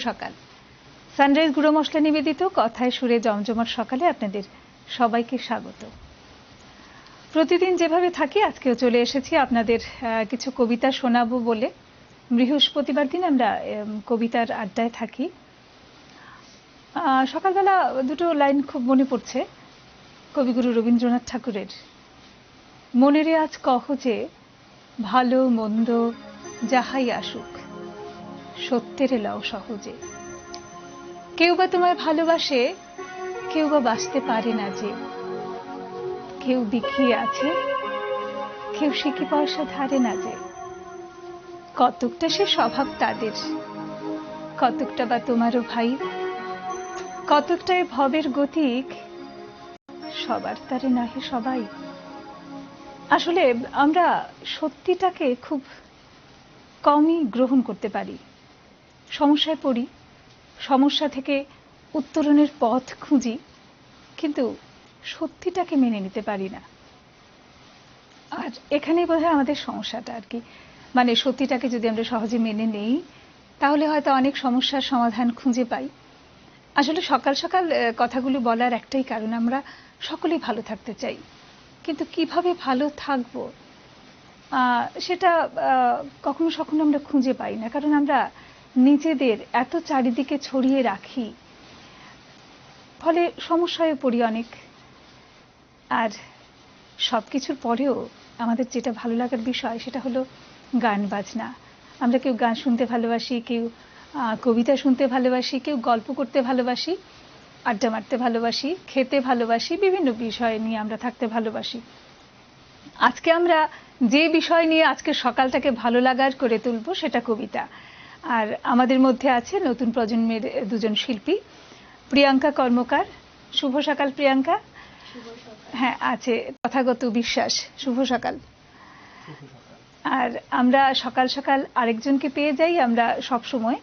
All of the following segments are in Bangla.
সকাল। সানরাইজ গুঁড়ো মশলা নিবেদিত কথায় সুরে জমজমাট সকালে আপনাদের সবাইকে স্বাগত। প্রতিদিন যেভাবে থাকি আজকেও চলে এসেছি আপনাদের কিছু কবিতা শোনাবো বলে। বৃহস্পতিবার দিন আমরা কবিতার আড্ডায় থাকি। সকালবেলা দুটো লাইন খুব মনে পড়ছে কবিগুরু রবীন্দ্রনাথ ঠাকুরের। মনেরে আজ কহ যে ভালো মন্দ যাহাই আসুক সত্যেরে লও সহজে। কেউ বা তোমায় ভালোবাসে, কেউ বা বাঁচতে পারে না যে। কেউ দেখিয়ে আছে, কেউ শিখে পয়সা ধারে না যে। কতকটা সে স্বভাব তাদের, কতকটা বা তোমারও ভাই, কতকটাই ভবের গতিক, সবার তারে নাহে সবাই। আসলে আমরা সত্যিটাকে খুব কমই গ্রহণ করতে পারি। সমস্যায় পড়ি, সমস্যা থেকে উত্তরণের পথ খুঁজি, কিন্তু সত্যিটাকে মেনে নিতে পারি না। আর এখানেই বোধহয় আমাদের সমস্যাটা আর কি। মানে সত্যিটাকে যদি আমরা সহজে মেনে নেই তাহলে হয়তো অনেক সমস্যার সমাধান খুঁজে পাই। আসলে সকাল সকাল কথাগুলো বলার একটাই কারণ, আমরা সকলেই ভালো থাকতে চাই, কিন্তু কিভাবে ভালো থাকবো সেটা কখনো কখনো আমরা খুঁজে পাই না, কারণ আমরা নিজেদের এত চারিদিকে ছড়িয়ে রাখি, ফলে সমস্যায় পড়ি অনেক। আর সবকিছুর পরেও আমাদের যেটা ভালো লাগার বিষয় সেটা হলো গান বাজনা। আমরা কেউ গান শুনতে ভালোবাসি, কেউ কবিতা শুনতে ভালোবাসি, কেউ গল্প করতে ভালোবাসি, আড্ডা মারতে ভালোবাসি, খেতে ভালোবাসি, বিভিন্ন বিষয় নিয়ে আমরা থাকতে ভালোবাসি। আজকে আমরা যে বিষয় নিয়ে আজকে সকালটাকে ভালো লাগার করে তুলবো সেটা কবিতা। আর আমাদের মধ্যে আছে নতুন প্রজন্মের দুজন শিল্পী, প্রিয়াঙ্কা কর্মকার। শুভ সকাল প্রিয়াঙ্কা। হ্যাঁ, আছে তথাগত বিশ্বাস। শুভ সকাল। আর আমরা সকাল সকাল আরেকজনকে পেয়ে যাই আমরা সব সময়,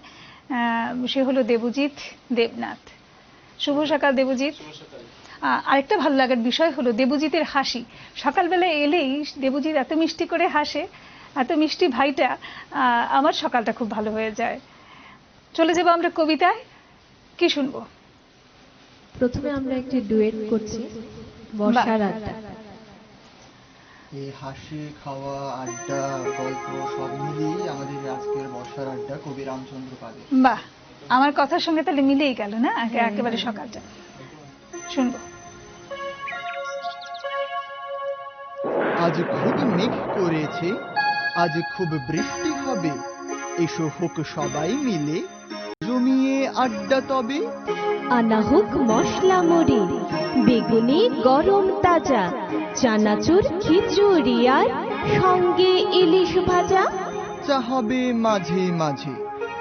সে হলো দেবজিৎ দেবনাথ। শুভ সকাল দেবজিৎ। আরেকটা ভালো লাগার বিষয় হলো দেবজিতের হাসি। সকালবেলায় এলেই দেবজিৎ এত মিষ্টি করে হাসে, এত মিষ্টি ভাইটা, আমার সকালটা খুব ভালো হয়ে যায়। চলে যাবো আমরা কবিতায়। কি শুনবো? প্রথমে আমরা একটি ডুয়েট করছি, বর্ষার আড্ডা। এই হাসি খাওয়া আড্ডা গল্প সব মিলিয়ে আমাদের আজকের বর্ষার আড্ডা কবি রামচন্দ্র পালের। বাহ, আমার কথার সঙ্গে তাহলে মিলেই গেল না একেবারে সকালটা। শুনবো। আজ খুব মেঘ করেছে, আজ খুব বৃষ্টি হবে, এসো হোক সবাই মিলে জমিয়ে আড্ডা তবে। আনা হোক মশলা মুড়ি, বেগুনি গরম তাজা, চানাচুর খিচুড়ি আর সঙ্গে ইলিশ ভাজা। চা হবে মাঝে মাঝে,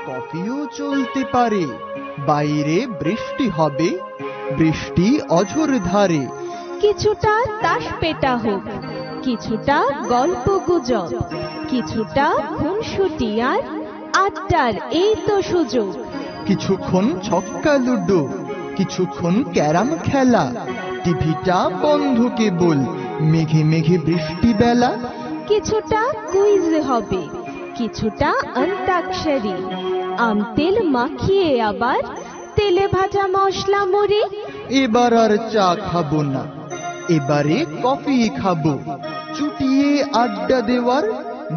কফিও চলতে পারে, বাইরে বৃষ্টি হবে, বৃষ্টি অঝোর ধারে। কিছুটা তাস পেটা হোক, কিছুটা গল্প গুজব, কিছুটা খুনসুটি আর আড্ডার এই তো সুযোগ। কিছুক্ষণ ছক্কা লুডো, কিছুক্ষণ ক্যারাম খেলা, টিভিটা বন্ধ কেবল, মেঘে মেঘে বৃষ্টি বেলা। কিছুটা কুইজ হবে, কিছুটা অন্তাক্ষরী, আম তেল মাখিয়ে আবার তেলে ভাজা মশলা মুড়ি। এবার আর চা খাবো না, এবারে কফি খাবো, চুটিয়ে আড্ডা দেওয়ার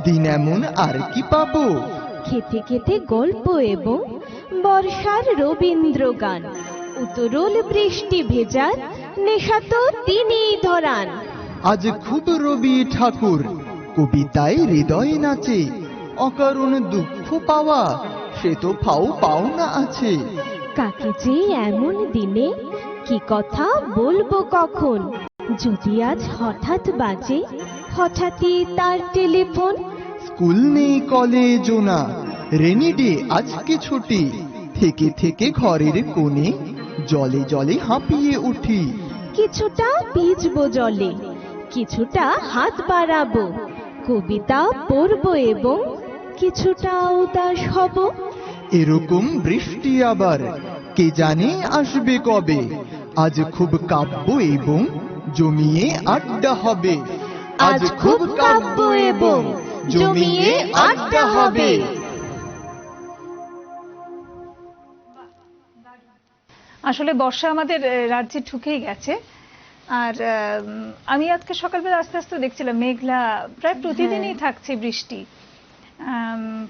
দিন এমন আর কি পাবো। খেতে খেতে গল্প এবং বর্ষার রবীন্দ্র গান, উতরল বৃষ্টি ভেজার নেশা তো তিনিই ধরান। আজ খুব রবি ঠাকুর, কবিতায় হৃদয় নাচে, অকারণ দুঃখ পাওয়া সে তো ফাও পাওনা আছে। কাকে যে এমন দিনে কি কথা বলবো কখন, যদি আজ হঠাৎ বাজে হঠাৎই তার টেলিফোন। স্কুল নেই কলেজও না, রেনি ডে আজকে ছুটি, থেকে থেকে ঘরের কোণে জলে জলে হাঁপিয়ে উঠি। কিছুটা ভিজবো জলে, কিছুটা হাত বাড়াবো, কবিতা পড়বো এবং কিছুটা উদাস হব। এরকম বৃষ্টি আবার কে জানে আসবে কবে, আজ খুব কাব্য এবং জমিয়ে আড্ডা হবে। আজ খুব কাব্য এবং জমিয়ে আড্ডা হবে। আসলে বর্ষা আমাদের রাজ্যে ঢুকেই গেছে। আর আমি আজকে সকালবেলা আস্তে আস্তে দেখছিলাম মেঘলা প্রায় প্রতিদিনই থাকছে বৃষ্টি।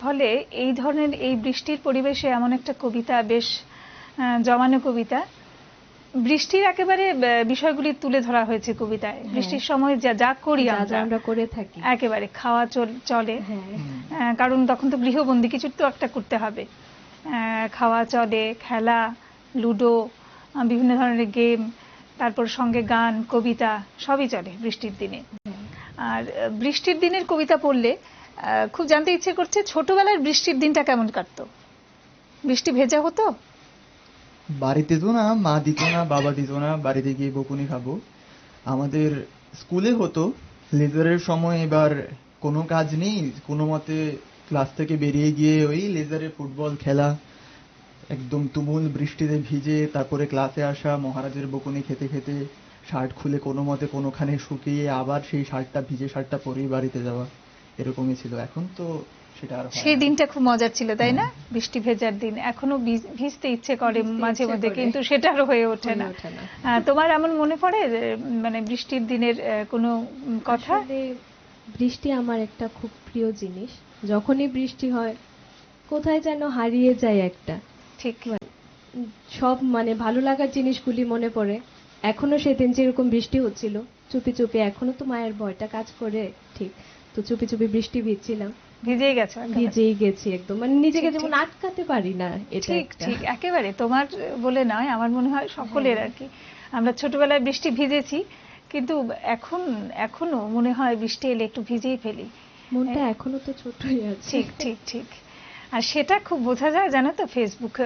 ফলে এই ধরনের এই বৃষ্টির পরিবেশে এমন একটা কবিতা, বেশ জমানো কবিতা, বৃষ্টির একেবারে বিষয়গুলি তুলে ধরা হয়েছে কবিতায়। বৃষ্টির সময় যা যা করি আমরা করে থাকি, একেবারে খাওয়া চলে, কারণ তখন তো গৃহবন্দী, কিছু তো একটা করতে হবে। খাওয়া চলে, খেলা, লুডো, বিভিন্ন ধরনের গেম, তারপর সঙ্গে গান, কবিতা সবই চলে বৃষ্টির দিনে। আর বৃষ্টির দিনের কবিতা পড়লে খুব জানতে ইচ্ছে করছে, ছোটবেলার বৃষ্টির দিনটা কেমন কাটতো? বৃষ্টি ভেজা হতো? বাড়িতে তো না, মা দিত না, বাবা দিত না, বাড়িতে গিয়ে বকুনি খাবো। আমাদের স্কুলে হতো লেজারের সময়, এবার কোনো কাজ নেই, কোনো মতে ক্লাস থেকে বেরিয়ে গিয়ে ওই লেজারে ফুটবল খেলা, একদম তুমুল বৃষ্টিতে ভিজে, তারপরে ক্লাসে আসা, মহারাজের বকুনি খেতে খেতে শার্ট খুলে কোনো মতে কোনোখানে শুকিয়ে আবার সেই শার্টটা, ভিজে শার্টটা পরেই বাড়িতে যাওয়া, এরকমই ছিল। এখন তো সেটা আর হয় না। সেই দিনটা খুব মজার ছিল, তাই না? বৃষ্টি ভেজার দিন এখনো ভিজতে ইচ্ছে করে মাঝে মধ্যে, কিন্তু সেটা আর হয়ে ওঠে না। তোমার এমন মনে পড়ে মানে বৃষ্টির দিনের কোনো কথা? বৃষ্টি আমার একটা খুব প্রিয় জিনিস। যখনই বৃষ্টি হয় কোথায় যেন হারিয়ে যায় একটা, ঠিক সব মানে ভালো লাগার জিনিসগুলি মনে পড়ে। এখনো সেদিন যেরকম বৃষ্টি হচ্ছিল, চুপি চুপি, এখনো তো মায়ের ভয়টা কাজ করে, ঠিক তো চুপি চুপি বৃষ্টি ভিজছিলাম, ভিজেই গেছি একদম, মানে নিজেকে যেমন আটকাতে পারি না। এটা ঠিক একেবারে তোমার বলে নয়, আমার মনে হয় সকলের আর কি। আমরা ছোটবেলায় বৃষ্টি ভিজেছি, কিন্তু এখনো মনে হয় বৃষ্টি এলে একটু ভিজেই ফেলি, মনটা এখনো তো ছোটই আছে। ঠিক। আর সেটা খুব বোঝা যায়, জানো তো, ফেসবুক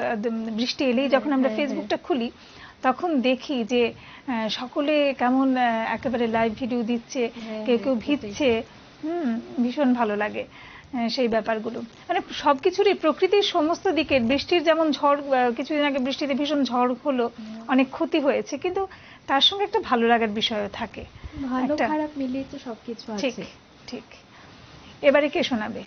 বৃষ্টি এলেই যখন আমরা ফেসবুকটা খুলি তখন দেখি যে সকলে কেমন একেবারে লাইভ ভিডিও দিচ্ছে, কেউ ভিজছে, ভীষণ ভালো লাগে সেই ব্যাপারগুলো। মানে সবকিছুরই, প্রকৃতির সমস্ত দিকে, বৃষ্টির যেমন ঝড়, কিছুদিন আগে বৃষ্টিতে ভীষণ ঝড় হলো, অনেক ক্ষতি হয়েছে, কিন্তু তার সঙ্গে একটা ভালো লাগার বিষয়ও থাকে, ভালো খারাপ মিলিয়ে তো সবকিছু আছে। ঠিক। এবারে কে শোনাবে?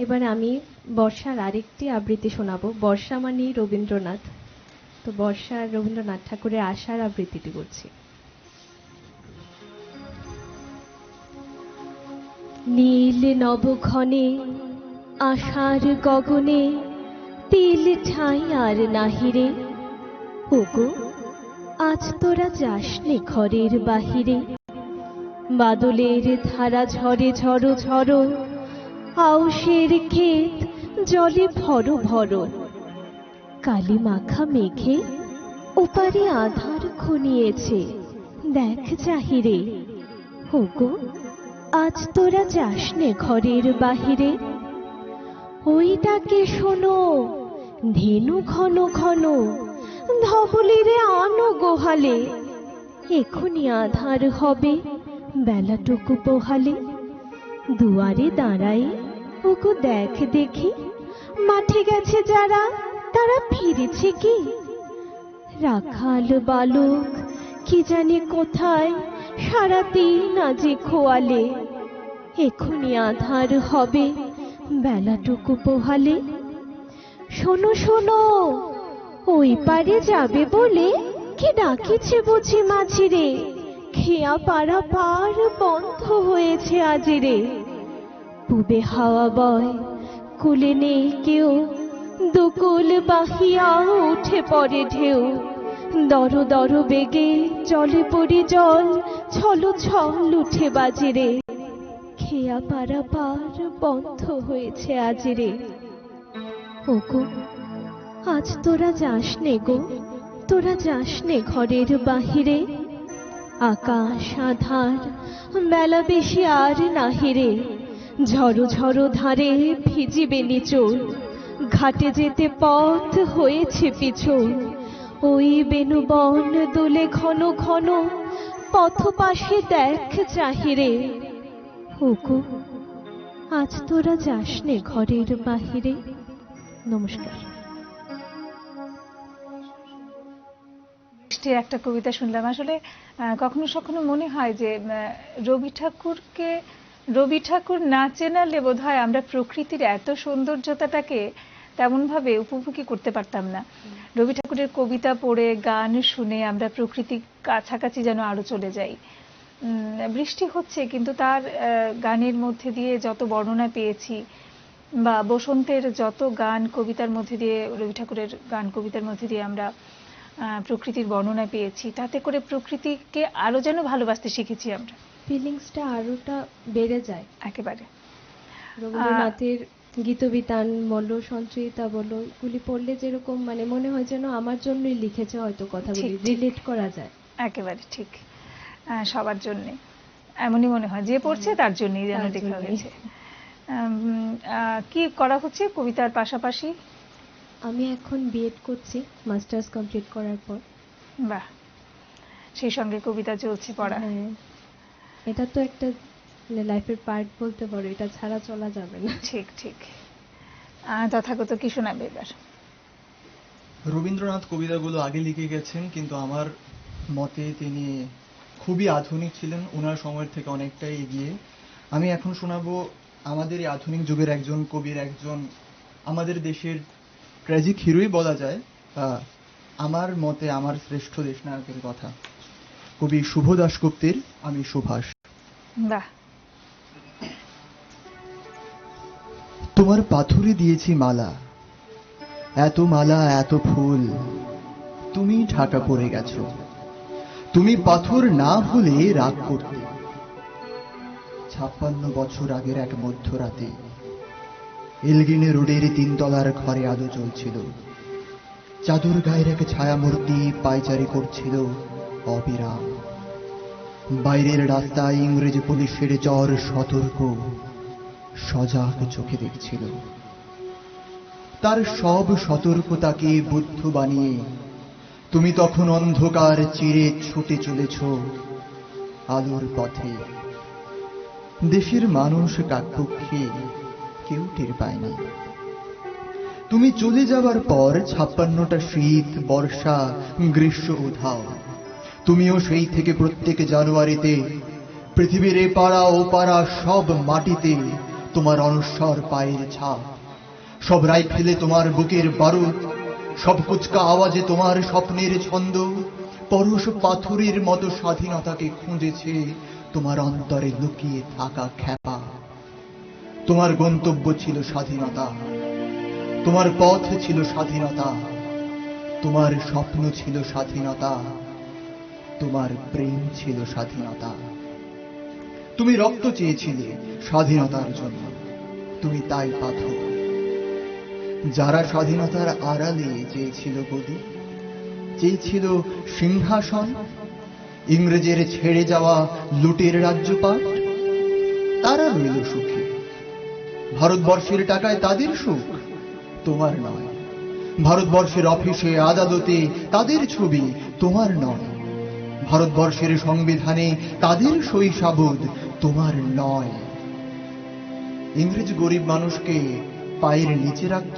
এবারে আমি বর্ষার আরেকটি আবৃত্তি শোনাবো। বর্ষা মানে রবীন্দ্রনাথ, তো বর্ষার রবীন্দ্রনাথ ঠাকুরের আশার আবৃত্তিটি করছি। নীল নবক্ষণে আশার গগনে তিল ঠাঁই আর নাহিরে, ওগো আজ তোরা যাসনে ঘরের বাহিরে। বাদলের ধারা ঝরে ঝড়ো ঝড়ো, আউশের ক্ষেত জলে ভরো ভরো। কালি মাখা মেঘে ওপারে আধার ঘনিয়েছে, দেখ চাহিরে, ওগো আজ তোরা যাসনে ঘরের বাহিরে। ওই ডাকে শোনো ধেনু ঘন ঘন, ধবলিরে আনো গোহালে। এখনি আধার হবে বেলাটুকু পোহালে। দুয়ারে দাঁড়াই, ওগো দেখ দেখি, মাঠে গেছে যারা তারা ফিরেছে কি। রাখাল বালক কি জানি কোথায়, সারাদিন আজি খোয়ালে। এখনি আধার হবে বেলাটুকু পোহালে। শোনো শোনো, ওই পারে যাবে বলে কি ডাকিছে বুঝি মাঝিরে। খেয়া পাড়া পার বন্ধ হয়েছে আজিরে। পুবে হাওয়া বয়, কুলে নেই কেউ, দুকুল বাহিয়া উঠে পড়ে ঢেউ। দর দর বেগে জলে পড়ি জল, ছলো ছল উঠে বাজিরে। খেয়া পাড়া পার বন্ধ হয়েছে আজিরে। ওগো আজ তোরা যাসনে গো, তোরা যাসনে ঘরের বাহিরে। আকাশ আধার, বেলা বেশি আর নাহিরে। ঝড়ো ঝড়ো ধারে ভিজিবে নিচোর, ঘাটে যেতে পথ হয়েছে পিছল। ওই বেণুবন দোলে ঘন ঘন, পথ পাশে দেখ চাহিরে। ওগো আজ তোরা যাসনে ঘরের বাহিরে। নমস্কার। একটা কবিতা শুনলাম। আসলে কখনো কখনো মনে হয় যে রবি ঠাকুর না চেনালে বোধহয় আমরা প্রকৃতির এত সৌন্দর্যতাটাকে তেমনভাবে উপভোগই করতে পারতাম না। রবি ঠাকুরের কবিতা পড়ে গান শুনে আমরা প্রকৃতির কাছাকাছি যেন আরো চলে যাই। বৃষ্টি হচ্ছে কিন্তু তার গানের মধ্যে দিয়ে যত বর্ণনা পেয়েছি বা বসন্তের যত গান কবিতার মধ্যে দিয়ে, রবি ঠাকুরের গান কবিতার মধ্যে দিয়ে আমরা প্রকৃতির বর্ণনা পেয়েছি, তাতে করে প্রকৃতিকে আরো যেন ভালোবাসতে শিখেছি আমরা। ফিলিংসটা আরোটা বেড়ে যায় একেবারে। রবীন্দ্রনাথের গীতবিতান বলো, সঞ্চয়িতা বলো, এগুলি পড়লে যেরকম মানে মনে হয় যেন আমার জন্যই লিখেছে, হয়তো কথাগুলি রিলেট করা যায়। একেবারে ঠিক, সবার জন্য এমনই মনে হয়, যে পড়ছে তার জন্যই যেন লেখা হয়েছে। কি করা হচ্ছে কবিতার পাশাপাশি? আমি এখন বিএড করছি, মাস্টার্স কমপ্লিট করার পর। বাহ, সেই সঙ্গে কবিতা চলছে পড়া। হ্যাঁ, এটা তো একটা লাইফের পার্ট বলতে পারো, এটা ছাড়া চলা যাবে না। ঠিক ঠিক। তথাগত কি শোনাবে এবার? রবীন্দ্রনাথ কবিতাগুলো আগে লিখে গেছেন, কিন্তু আমার মতে তিনি খুবই আধুনিক ছিলেন, ওনার সময়ের থেকে অনেকটাই এগিয়ে। আমি এখন শোনাবো আমাদের এই আধুনিক যুগের একজন কবির, একজন আমাদের দেশের ট্র্যাজিক হিরোই বলা যায়, আমার মতে আমার শ্রেষ্ঠ দেশনায়কের কথা, কবি শুভ দাশগুপ্তের আমি সুভাষ। বাহ। তোমার পাথরে দিয়েছি মালা, এত মালা এত ফুল, তুমি ঢাকা পড়ে গেছো, তুমি পাথর না ভুলে রাগ করতে। 56 বছর আগের এক মধ্যরাতে এলগিনে রোডের 3 তলার ঘরে আলো জ্বলছিল, চাদর গায়ের এক ছায়ামূর্তি পায়চারি করছিল অবিরাম। বাইরের রাস্তায় ইংরেজি পুলিশের চর সতর্ক সজাগ চোখে দেখছিল। তার সব সতর্কতাকে বুদ্ধ বানিয়ে তুমি তখন অন্ধকার চিরে ছুটে চলেছ আলোর পথে। দেশের মানুষ কাকপক্ষী কেউ টের পায়নি। তুমি চলে যাবার পর 56টা শীত, বর্ষা, গ্রীষ্ম উধাও। তুমিও সেই থেকে প্রত্যেক জানুয়ারিতে পৃথিবীর এপাড়া ওপাড়া সব মাটিতে তোমার অনশ্বর পায়ের ছাপ, সব রাইফেলে তোমার বুকের বারুদ, সব কুচকা আওয়াজে তোমার স্বপ্নের ছন্দ পরশ পাথরের মতো স্বাধীনতাকে খুঁজেছে তোমার অন্তরে লুকিয়ে থাকা খ্যাপা। তোমার গন্তব্য ছিল স্বাধীনতা, তোমার পথ ছিল স্বাধীনতা, তোমার স্বপ্ন ছিল স্বাধীনতা, তোমার প্রেম ছিল স্বাধীনতা। তুমি রক্ত চেয়েছিলে স্বাধীনতার জন্য, তুমি তাই পাথর। যারা স্বাধীনতার আড়ালে চেয়েছিল গদি, চেয়েছিল সিংহাসন, ইংরেজের ছেড়ে যাওয়া লুটের রাজ্যপাট, তারা রইল সুখী। ভারতবর্ষের টাকায় তাদের সুখ, তোমার নয়। ভারতবর্ষের অফিসে আদালতে তাদের ছবি, তোমার নয়। ভারতবর্ষের সংবিধানে তাদের সই সাবুদ, তোমার নয়। ইংরেজ গরিব মানুষকে পায়ের নিচে রাখত,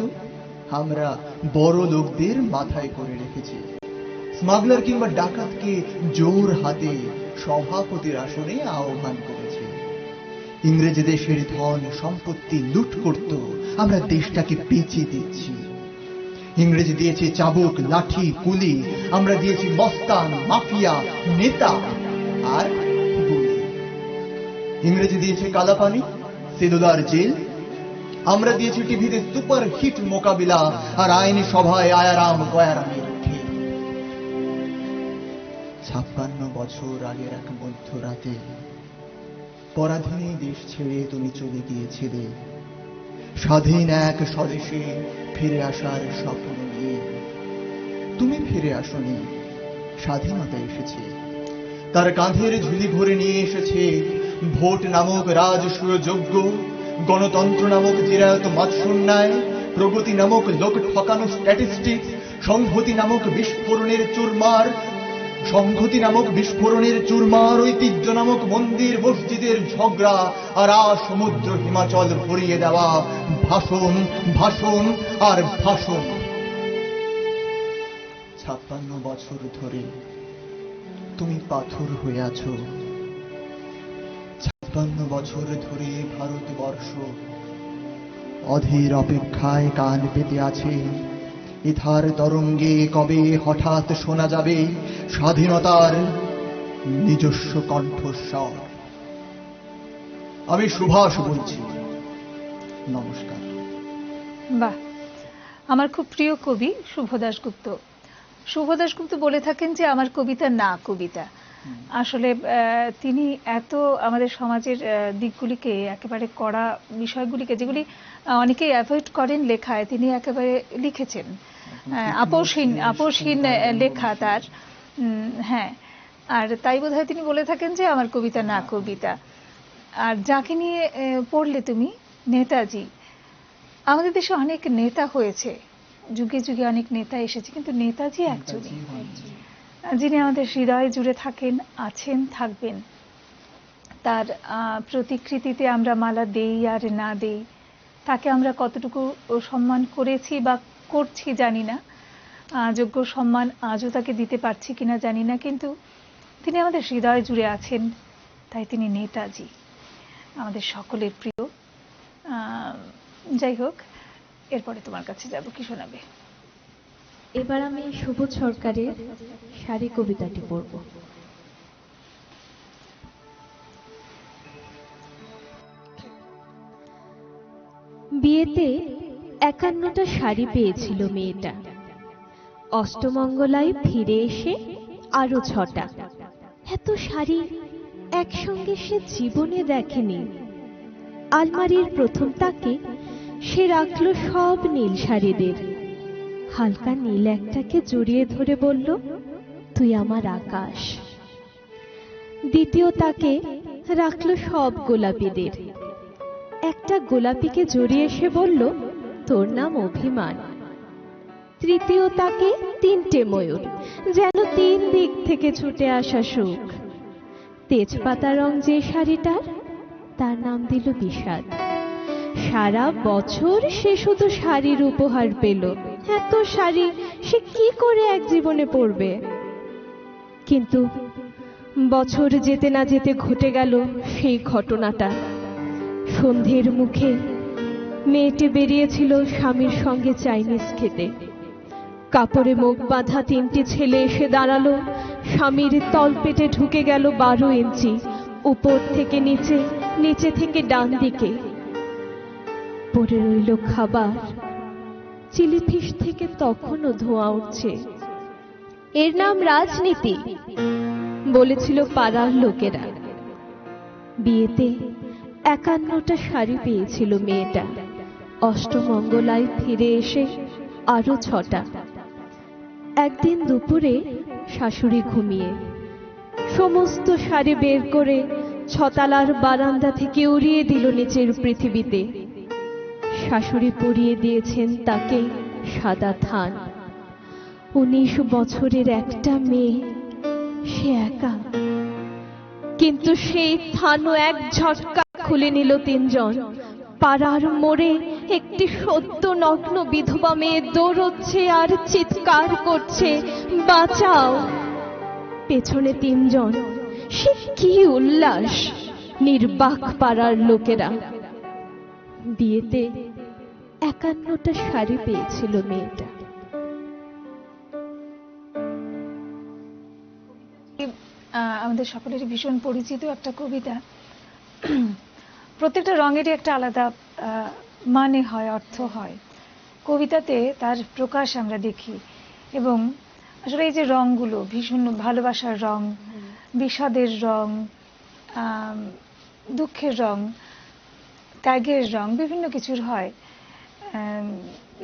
আমরা বড় লোকদের মাথায় করে রেখেছি। স্মাগলার কিংবা ডাকাতকে জোর হাতে সভাপতির আসনে আহ্বান করেছে। ইংরেজ দেশের ধন সম্পত্তি লুট করত, আমরা দেশটাকে পেঁচিয়ে দিচ্ছি। ইংরেজ দিয়েছে চাবুক, লাঠি, কুলি, আমরা দিয়েছি মস্তান, মাফিয়া, নেতা আর গুলি। ইংরেজ দিয়েছে কালাপানি, সেলুলার জেল, আমরা দিয়েছি টিভিতে সুপার হিট মোকাবিলা আর আইনি সভায় আয়ারাম গয়ারামের ঢের। 56 বছর আগের এক মধ্যরাতে পরাধীনে দেশ ছেড়ে তুমি চলে গিয়েছিলে স্বাধীন এক স্বদেশে ফিরে আসার স্বপ্ন নিয়ে। তুমি ফিরে আসনি, স্বাধীনতা এসেছে। তার কাঁধের ঝুলি ভরে নিয়ে এসেছে ভোট নামক রাজসূয় যজ্ঞ, গণতন্ত্র নামক জিরায়ত মাৎসন্যায়, প্রগতি নামক লোক ঠকানো স্ট্যাটিস্টিক্স, সংহতি নামক বিস্ফোরণের চুরমার, সংহতি নামক বিস্ফোরণের চুরমার, ঐতিহ্য নামক মন্দির মসজিদের ঝগড়া আর সমুদ্র হিমাচল ভরিয়ে দেওয়া ভাষণ, ভাষণ আর ভাষণ। 56 বছর ধরে তুমি পাথর হয়ে আছো। 56 বছর ধরে ভারতবর্ষ অধীর অপেক্ষায় কান পেতে আছে। ইথার তরঙ্গে কবে হঠাৎ শোনা যাবে স্বাধীনতার নিজস্ব কণ্ঠস্বর। আমি সুভাষ বলছি, নমস্কার। বাহ, আমার খুব প্রিয় কবি শুভ দাশগুপ্ত। শুভ দাশগুপ্ত বলে থাকেন যে আমার কবিতা না কবিতা। আসলে তিনি এত আমাদের সমাজের দিকগুলিকে, একেবারে কড়া বিষয়গুলিকে, যেগুলি অনেকেই অ্যাভয়েড করেন লেখায়, তিনি একেবারে লিখেছেন। আপোষহীন লেখা তার। হ্যাঁ, আর তাই বোধহয় তিনি বলে থাকেন যে আমার কবিতা না কবিতা। আর যাকে নিয়ে পড়লে তুমি, নেতাজি। আমাদের দেশে অনেক নেতা হয়েছে, যুগে যুগে অনেক নেতা এসেছে, কিন্তু নেতাজি একজনই যিনি আমাদের হৃদয় জুড়ে থাকেন, আছেন, থাকবেন। তার প্রতিকৃতিতে আমরা মালা দেই আর না দেই, তাকে আমরা কতটুকু সম্মান করেছি বা করছি জানি না, যোগ্য সম্মান আজও তাকে দিতে পারছি কিনা জানি না, কিন্তু তিনি আমাদের হৃদয় জুড়ে আছেন। তাই তিনি নেতাজি, আমাদের সকলের প্রিয়। যাই হোক, এরপরে তোমার কাছে যাব, কি শোনাবে? এবার আমি সুবোধ সরকারের শাড়ি কবিতাটি পড়ব। বিয়েতে 51টা শাড়ি পেয়েছিল মেয়েটা, অষ্টমঙ্গলায় ফিরে এসে আরো 6টা। এত শাড়ি একসঙ্গে সে জীবনে দেখেনি। আলমারির প্রথম তাকে সে রাখলো সব নীল শাড়িদের। হালকা নীল একটাকে জড়িয়ে ধরে বলল, তুই আমার আকাশ। দ্বিতীয় তাকে রাখলো সব গোলাপিদের। একটা গোলাপিকে জড়িয়ে সে বলল, তোর নাম অভিমান। তৃতীয় তাকে 3টে ময়ূর, যেন 3 দিক থেকে ছুটে আসা সুখ। তেজপাতা রং যে শাড়িটার, তার নাম দিল বিষাদ। সারা বছর সে শুধু শাড়ির উপহার পেল। এত শাড়ি সে কি করে এক জীবনে পরবে? কিন্তু বছর যেতে না যেতে ঘটে গেল সেই ঘটনাটা। সন্ধ্যের মুখে মেয়েটি বেরিয়েছিল স্বামীর সঙ্গে চাইনিজ খেতে। কাপড়ে মুখ বাঁধা 3টি ছেলে এসে দাঁড়ালো। স্বামীর তলপেটে ঢুকে গেল 12 ইঞ্চি, উপর থেকে নিচে, নিচে থেকে ডান দিকে। পড়ে রইল খাবার। চিলি ফিশ থেকে তখনও ধোঁয়া উঠছে। এর নাম রাজনীতি, বলেছিল পাড়ার লোকেরা। বিয়েতে 51টা শাড়ি পেয়েছিল মেয়েটা, অষ্টমঙ্গলায় ফিরে এসে আরো 6টা। একদিন দুপুরে শাশুড়ি ঘুমিয়ে সমস্ত শাড়ি বের করে 6তলার বারান্দা থেকে উড়িয়ে দিল নিচের পৃথিবীতে। শাশুড়ি পরিয়ে দিয়েছেন তাকে সাদা থান। 19 বছরের একটা মেয়ে, সে একা। কিন্তু সেই থানও এক ঝটকা খুলে নিল 3 জন। পাড়ার মোড়ে একটি সদ্য নগ্ন বিধবা মেয়ে দৌড়চ্ছে আর চিৎকার করছে, বাঁচাও। পেছনে 3 জন। সে কি উল্লাস! নির্বাক পাড়ার লোকেরা। বিয়েতে 51টা শাড়ি পেয়েছিল মেয়েটা। আমাদের সকলেরই ভীষণ পরিচিত একটা কবিতা। প্রত্যেকটা রঙেরই একটা আলাদা মানে হয়, অর্থ হয়। কবিতাতে তার প্রকাশ আমরা দেখি। এবং আসলে এই যে রঙগুলো, ভীষণ ভালোবাসার রং, বিষাদের রং, দুঃখের রং, ত্যাগের রং, বিভিন্ন কিছুর হয়।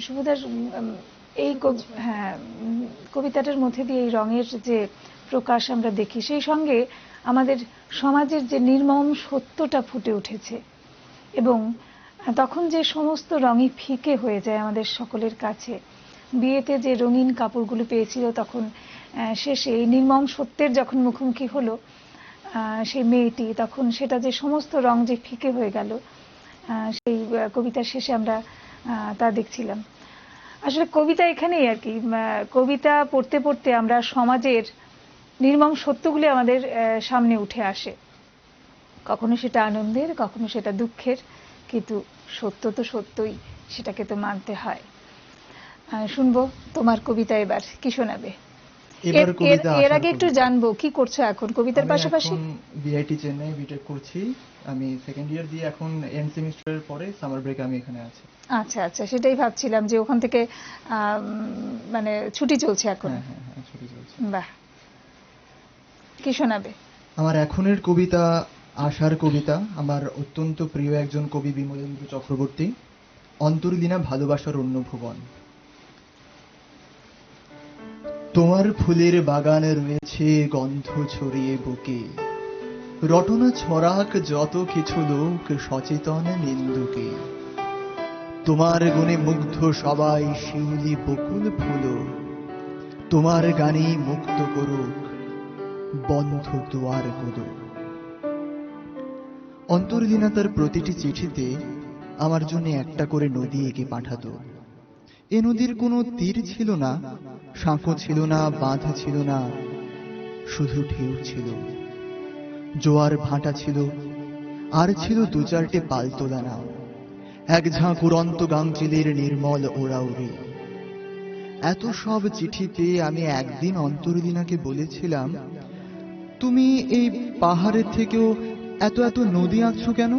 শুভদাস এই কবিতাটার মধ্যে দিয়ে এই রঙের যে প্রকাশ আমরা দেখি, সেই সঙ্গে আমাদের সমাজের যে নির্মম সত্যটা ফুটে উঠেছে। এবং তখন যে সমস্ত রঙই ফিকে হয়ে যায় আমাদের সকলের কাছে। বিয়েতে যে রঙিন কাপড়গুলো পেয়েছিল, তখন শেষে এই নির্মম সত্যের যখন মুখোমুখি হলো সেই মেয়েটি, তখন সেটা যে সমস্ত রং যে ফিকে হয়ে গেল, সেই কবিতার শেষে আমরা তা দেখছিলাম। আসলে কবিতা এখানেই আর কি, কবিতা পড়তে পড়তে আমরা সমাজের নির্মম সত্যগুলি আমাদের সামনে উঠে আসে। কখনো সেটা আনন্দের, কখনো সেটা দুঃখের, কিন্তু সত্য তো সত্যই, সেটাকে তো মানতে হয়। শুনবো তোমার কবিতা, এবার কি শোনাবে? এবার কবিতা এর আশার আগে একটু কবিতা। জানবো কি করছো এখন কবিতার আমি পাশাপাশি? এখন বিআইটি চেন্নাই বিটেক করছি। আমি সেকেন্ড ইয়ার দিয়ে এখন এন্ড সেমিস্টারের পরে সামার ব্রেক আমি এখানে আছি। আচ্ছা আচ্ছা, সেটাই ভাবছিলাম যে ওখান থেকে মানে ছুটি চলছে এখন। হ্যাঁ হ্যাঁ হ্যাঁ, ছুটি চলছে। বাহ, কি শোনাবে? আমার এখনের কবিতা আশার কবিতা। আমার অত্যন্ত প্রিয় একজন কবি বিমলেন্দু চক্রবর্তী। অন্তর্লীনা ভালোবাসার অন্য ভুবন। তোমার ফুলের বাগানে রয়েছে গন্ধ ছড়িয়ে বুকে, রটনা ছড়াক যত কিছু লোক সচেতন নিন্দুকে। তোমার গুণে মুগ্ধ সবাই শিউলি বকুল ফুল, তোমার গানে মুক্ত করুক বন্ধ দুয়ার গুলো। অন্তর্লীনা তার প্রতিটি চিঠিতে আমার জন্য একটা করে নদী এঁকে পাঠাতো। এ নদীর কোনো তীর ছিল না, সাঁকো ছিল না, বাঁধ ছিল না, শুধু ঢেউ ছিল, জোয়ার ভাটা ছিল, আর ছিল দু চারটে পালতোলা নাও, এক ঝাঁক উড়ন্ত গাংচিলের নির্মল ওড়াউড়ি। এত সব চিঠি পেয়ে আমি একদিন অন্তর্লীনাকে বলেছিলাম, তুমি এই পাহাড়ের থেকেও এত এত নদী আঁকছো কেন?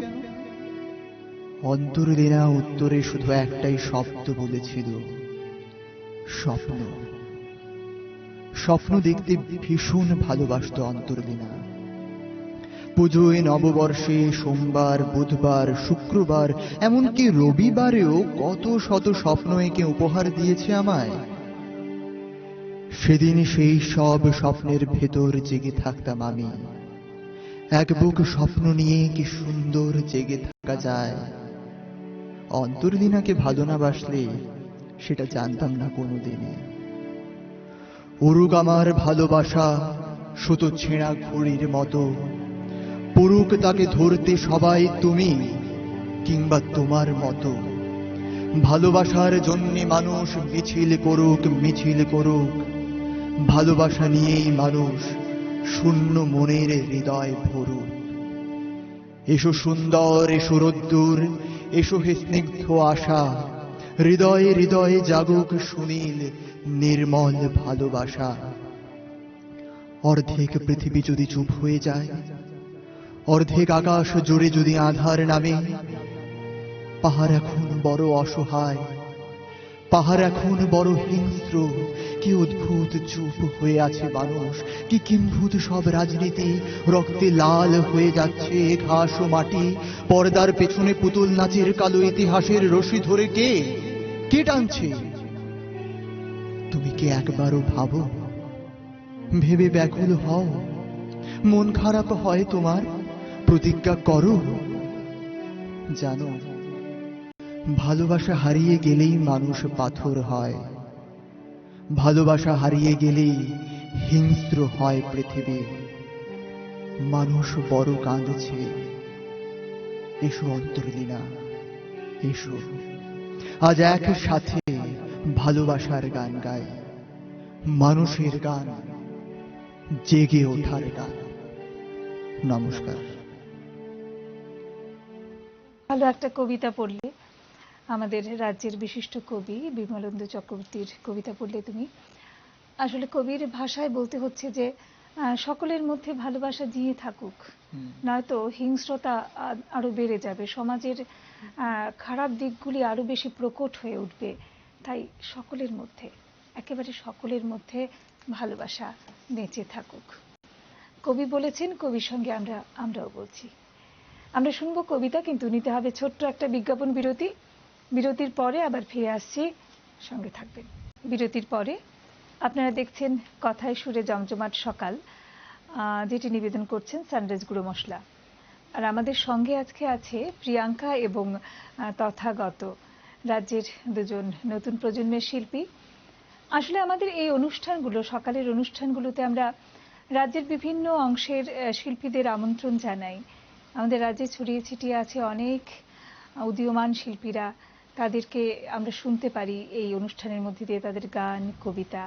অন্তর্লীনা উত্তরে শুধু একটাই শব্দ বলেছিল, স্বপ্ন। স্বপ্ন দেখতে ভীষণ ভালোবাসত অন্তর্লীনা। পুজোয়, নববর্ষে, সোমবার, বুধবার, শুক্রবার, এমনকি রবিবারেও কত শত স্বপ্ন এঁকে উপহার দিয়েছে আমায়। সেদিন সেই সব স্বপ্নের ভেতর জেগে থাকতাম আমি। এক বুক স্বপ্ন নিয়ে কি সুন্দর জেগে থাকা যায়। অন্তর্লীনাকে ভালো না বাসলে সেটা জানতাম না কোনোদিনই। উড়ুক আমার ভালোবাসা সুতো ছেঁড়া ঘড়ির মতো, পুরুক তাকে ধরতে সবাই তুমি কিংবা তোমার মতো। ভালোবাসার জন্য মানুষ মিছিল করুক, মিছিল করুক, ভালোবাসা নিয়েই মানুষ শূন্য মনের হৃদয় ভরুক। এসো সুন্দর, এসো রোদ্দুর, এসো হে স্নিগ্ধ আশা, হৃদয়ে হৃদয়ে জাগুক সুনীল নির্মল ভালোবাসা। অর্ধেক পৃথিবী যদি চুপ হয়ে যায়, অর্ধেক আকাশ জুড়ে যদি আধার নামে, পাহাড় এখন বড় অসহায়, পাহাড় এখন বড় হিংস্র। কি অদ্ভুত চুপ হয়ে আছে মানুষ, কি কিম্ভূত সব রাজনীতি, রক্তে লাল হয়ে যাচ্ছে ঘাস ও মাটি। পর্দার পেছনে পুতুল নাচের কালো ইতিহাসের রশি ধরে কে কে টানছে? তুমি কি একবারও ভাবো, ভেবে ব্যাকুল হও? মন খারাপ হয় তোমার, প্রতিজ্ঞা করো। জানো, ভালোবাসা হারিয়ে গেলেই মানুষ পাথর হয়, ভালোবাসা হারিয়ে গেলেই হিংস্র হয় পৃথিবী। মানুষ বড় কাঁদছে, এসো অন্তর্লীনা, এসো আজ একসাথে ভালোবাসার গান গাই, মানুষের গান, জেগে ওঠার গান। নমস্কার। ভালো একটা কবিতা পড়লে, আমাদের রাজ্যের বিশিষ্ট কবি বিমলেন্দু চক্রবর্তীর কবিতা পড়লে তুমি। আসলে কবির ভাষায় বলতে হচ্ছে যে সকলের মধ্যে ভালোবাসা জিয়ে থাকুক, নয়তো হিংস্রতা আরো বেড়ে যাবে, সমাজের খারাপ দিকগুলি আরো বেশি প্রকট হয়ে উঠবে। তাই সকলের মধ্যে, একেবারে সকলের মধ্যে ভালোবাসা বেঁচে থাকুক। কবি বলেছেন, কবির সঙ্গে আমরাও বলছি। আমরা শুনবো কবিতা, কিন্তু নিতে হবে ছোট্ট একটা বিজ্ঞাপন বিরতি। বিরতির পরে আবার ফিরে আসছি, সঙ্গে থাকবেন। বিরতির পরে আপনারা দেখছেন কথায় সুরে জমজমাট সকাল, যেটি নিবেদন করছেন সানরাইজ গুঁড়ো মশলা। আর আমাদের সঙ্গে আজকে আছে প্রিয়াঙ্কা এবং তথাগত, রাজ্যের দুজন নতুন প্রজন্মের শিল্পী। আসলে আমাদের এই অনুষ্ঠানগুলো, সকালের অনুষ্ঠানগুলোতে আমরা রাজ্যের বিভিন্ন অংশের শিল্পীদের আমন্ত্রণ জানাই। আমাদের রাজ্যে ছড়িয়ে ছিটিয়ে আছে অনেক উদীয়মান শিল্পীরা, তাদেরকে আমরা শুনতে পারি এই অনুষ্ঠানের মধ্যে দিয়ে, তাদের গান, কবিতা।